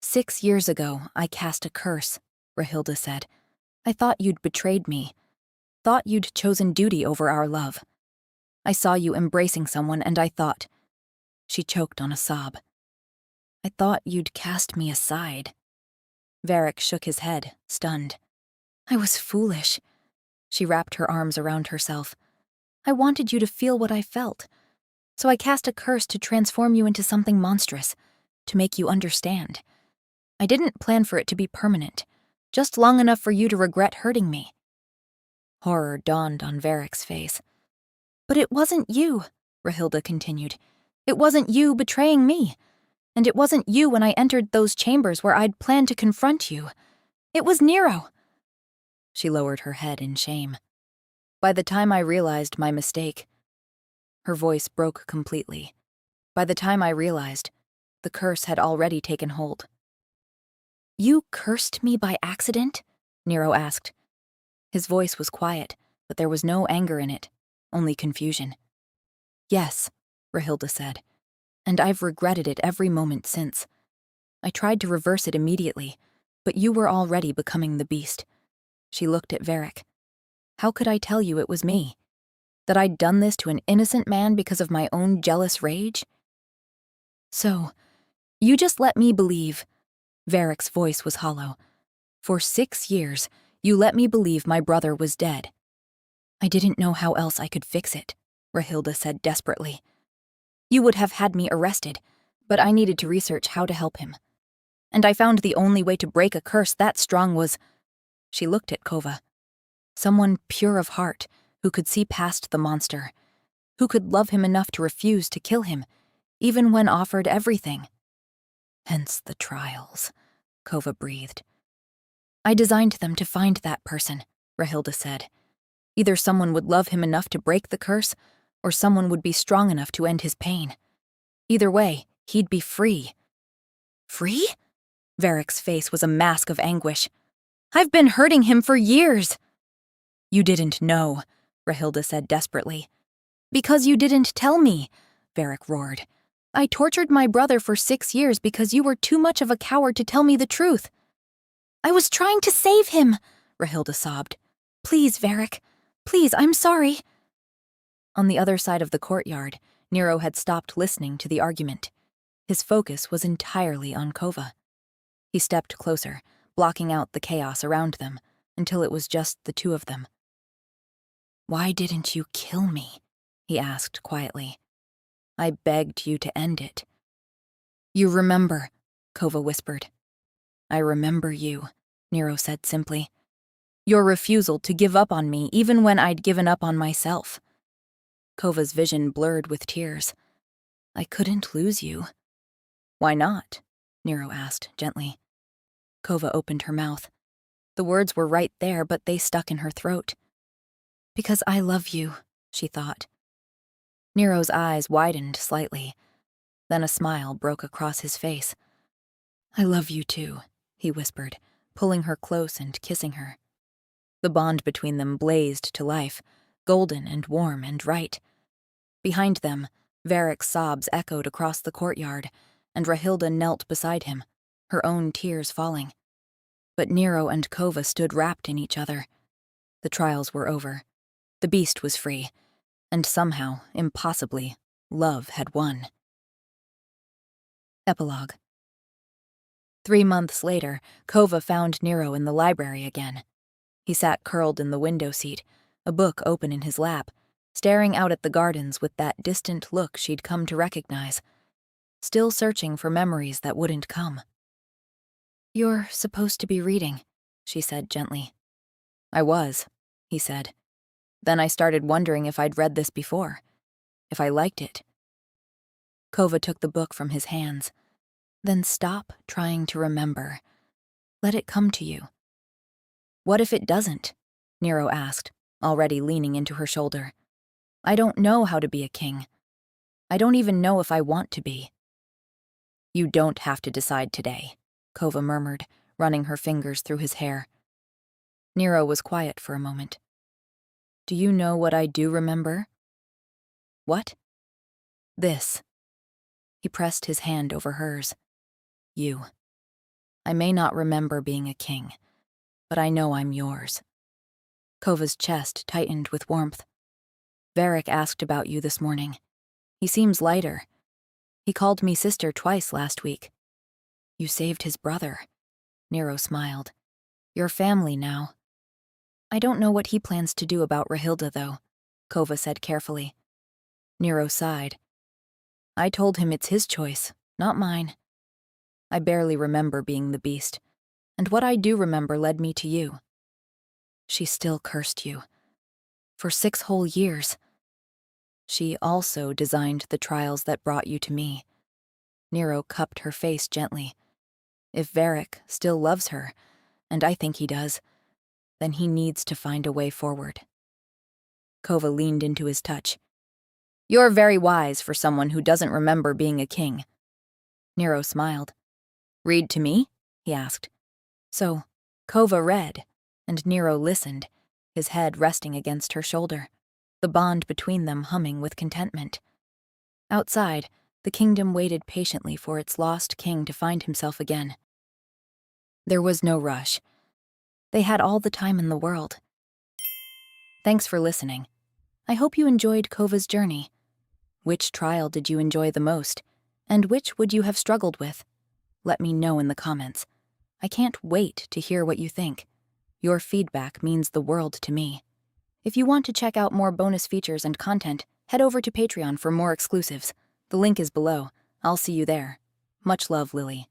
A: "6 years ago, I cast a curse," Rahilda said. "I thought you'd betrayed me. Thought you'd chosen duty over our love. I saw you embracing someone, and I thought..." She choked on a sob. "I thought you'd cast me aside." Varric shook his head, stunned. "I was foolish." She wrapped her arms around herself. "I wanted you to feel what I felt. So I cast a curse to transform you into something monstrous, to make you understand. I didn't plan for it to be permanent, just long enough for you to regret hurting me." Horror dawned on Varric's face. "But it wasn't you," Rahilda continued. "It wasn't you betraying me. And it wasn't you when I entered those chambers where I'd planned to confront you. It was Nero." She lowered her head in shame. "By the time I realized my mistake..." Her voice broke completely. "By the time I realized, the curse had already taken hold." "You cursed me by accident?" Nero asked. His voice was quiet, but there was no anger in it, only confusion. "Yes," Rahilda said, "and I've regretted it every moment since. I tried to reverse it immediately, but you were already becoming the beast." She looked at Varric. "How could I tell you it was me? That I'd done this to an innocent man because of my own jealous rage?" "So, you just let me believe..." Varric's voice was hollow. "For 6 years, you let me believe my brother was dead." "I didn't know how else I could fix it," Rahilda said desperately. "You would have had me arrested, but I needed to research how to help him. And I found the only way to break a curse that strong was..." She looked at Kova. Someone pure of heart, who could see past the monster, who could love him enough to refuse to kill him, even when offered everything. "Hence the trials," Kova breathed. "I designed them to find that person," Rahilda said. Either someone would love him enough to break the curse, or someone would be strong enough to end his pain. Either way, he'd be free. Free? Varric's face was a mask of anguish. I've been hurting him for years. You didn't know, Rahilda said desperately. Because you didn't tell me, Varric roared. I tortured my brother for 6 years because you were too much of a coward to tell me the truth. I was trying to save him, Rahilda sobbed. Please, Varric. Please, I'm sorry. On the other side of the courtyard, Nero had stopped listening to the argument. His focus was entirely on Kova. He stepped closer, blocking out the chaos around them, until it was just the two of them. Why didn't you kill me? He asked quietly. I begged you to end it. You remember, Kova whispered. I remember you, Nero said simply. Your refusal to give up on me even when I'd given up on myself. Kova's vision blurred with tears. I couldn't lose you. Why not? Nero asked gently. Kova opened her mouth. The words were right there, but they stuck in her throat. Because I love you, she thought. Nero's eyes widened slightly. Then a smile broke across his face. I love you too, he whispered, pulling her close and kissing her. The bond between them blazed to life, golden and warm and right. Behind them, Varric's sobs echoed across the courtyard, and Rahilda knelt beside him, her own tears falling. But Nero and Kova stood wrapped in each other. The trials were over. The beast was free, and somehow, impossibly, love had won. Epilogue. 3 months later, Kova found Nero in the library again. He sat curled in the window seat, a book open in his lap, staring out at the gardens with that distant look she'd come to recognize, still searching for memories that wouldn't come. You're supposed to be reading, she said gently. I was, he said. Then I started wondering if I'd read this before, if I liked it. Kova took the book from his hands. Then stop trying to remember. Let it come to you. What if it doesn't? Nero asked, already leaning into her shoulder. I don't know how to be a king. I don't even know if I want to be. You don't have to decide today, Kova murmured, running her fingers through his hair. Nero was quiet for a moment. Do you know what I do remember? What? This. He pressed his hand over hers. You. I may not remember being a king, but I know I'm yours. Kova's chest tightened with warmth. Varric asked about you this morning. He seems lighter. He called me sister twice last week. You saved his brother. Nero smiled. You're family now. I don't know what he plans to do about Rahilda, though, Kova said carefully. Nero sighed. I told him it's his choice, not mine. I barely remember being the beast, and what I do remember led me to you. She still cursed you. For 6 whole years. She also designed the trials that brought you to me. Nero cupped her face gently. If Varric still loves her, and I think he does, then he needs to find a way forward. Kova leaned into his touch. You're very wise for someone who doesn't remember being a king. Nero smiled. Read to me? He asked. So, Kova read, and Nero listened, his head resting against her shoulder, the bond between them humming with contentment. Outside, the kingdom waited patiently for its lost king to find himself again. There was no rush. They had all the time in the world. Thanks for listening. I hope you enjoyed Kova's journey. Which trial did you enjoy the most, and which would you have struggled with? Let me know in the comments. I can't wait to hear what you think. Your feedback means the world to me. If you want to check out more bonus features and content, head over to Patreon for more exclusives. The link is below. I'll see you there. Much love, Lily.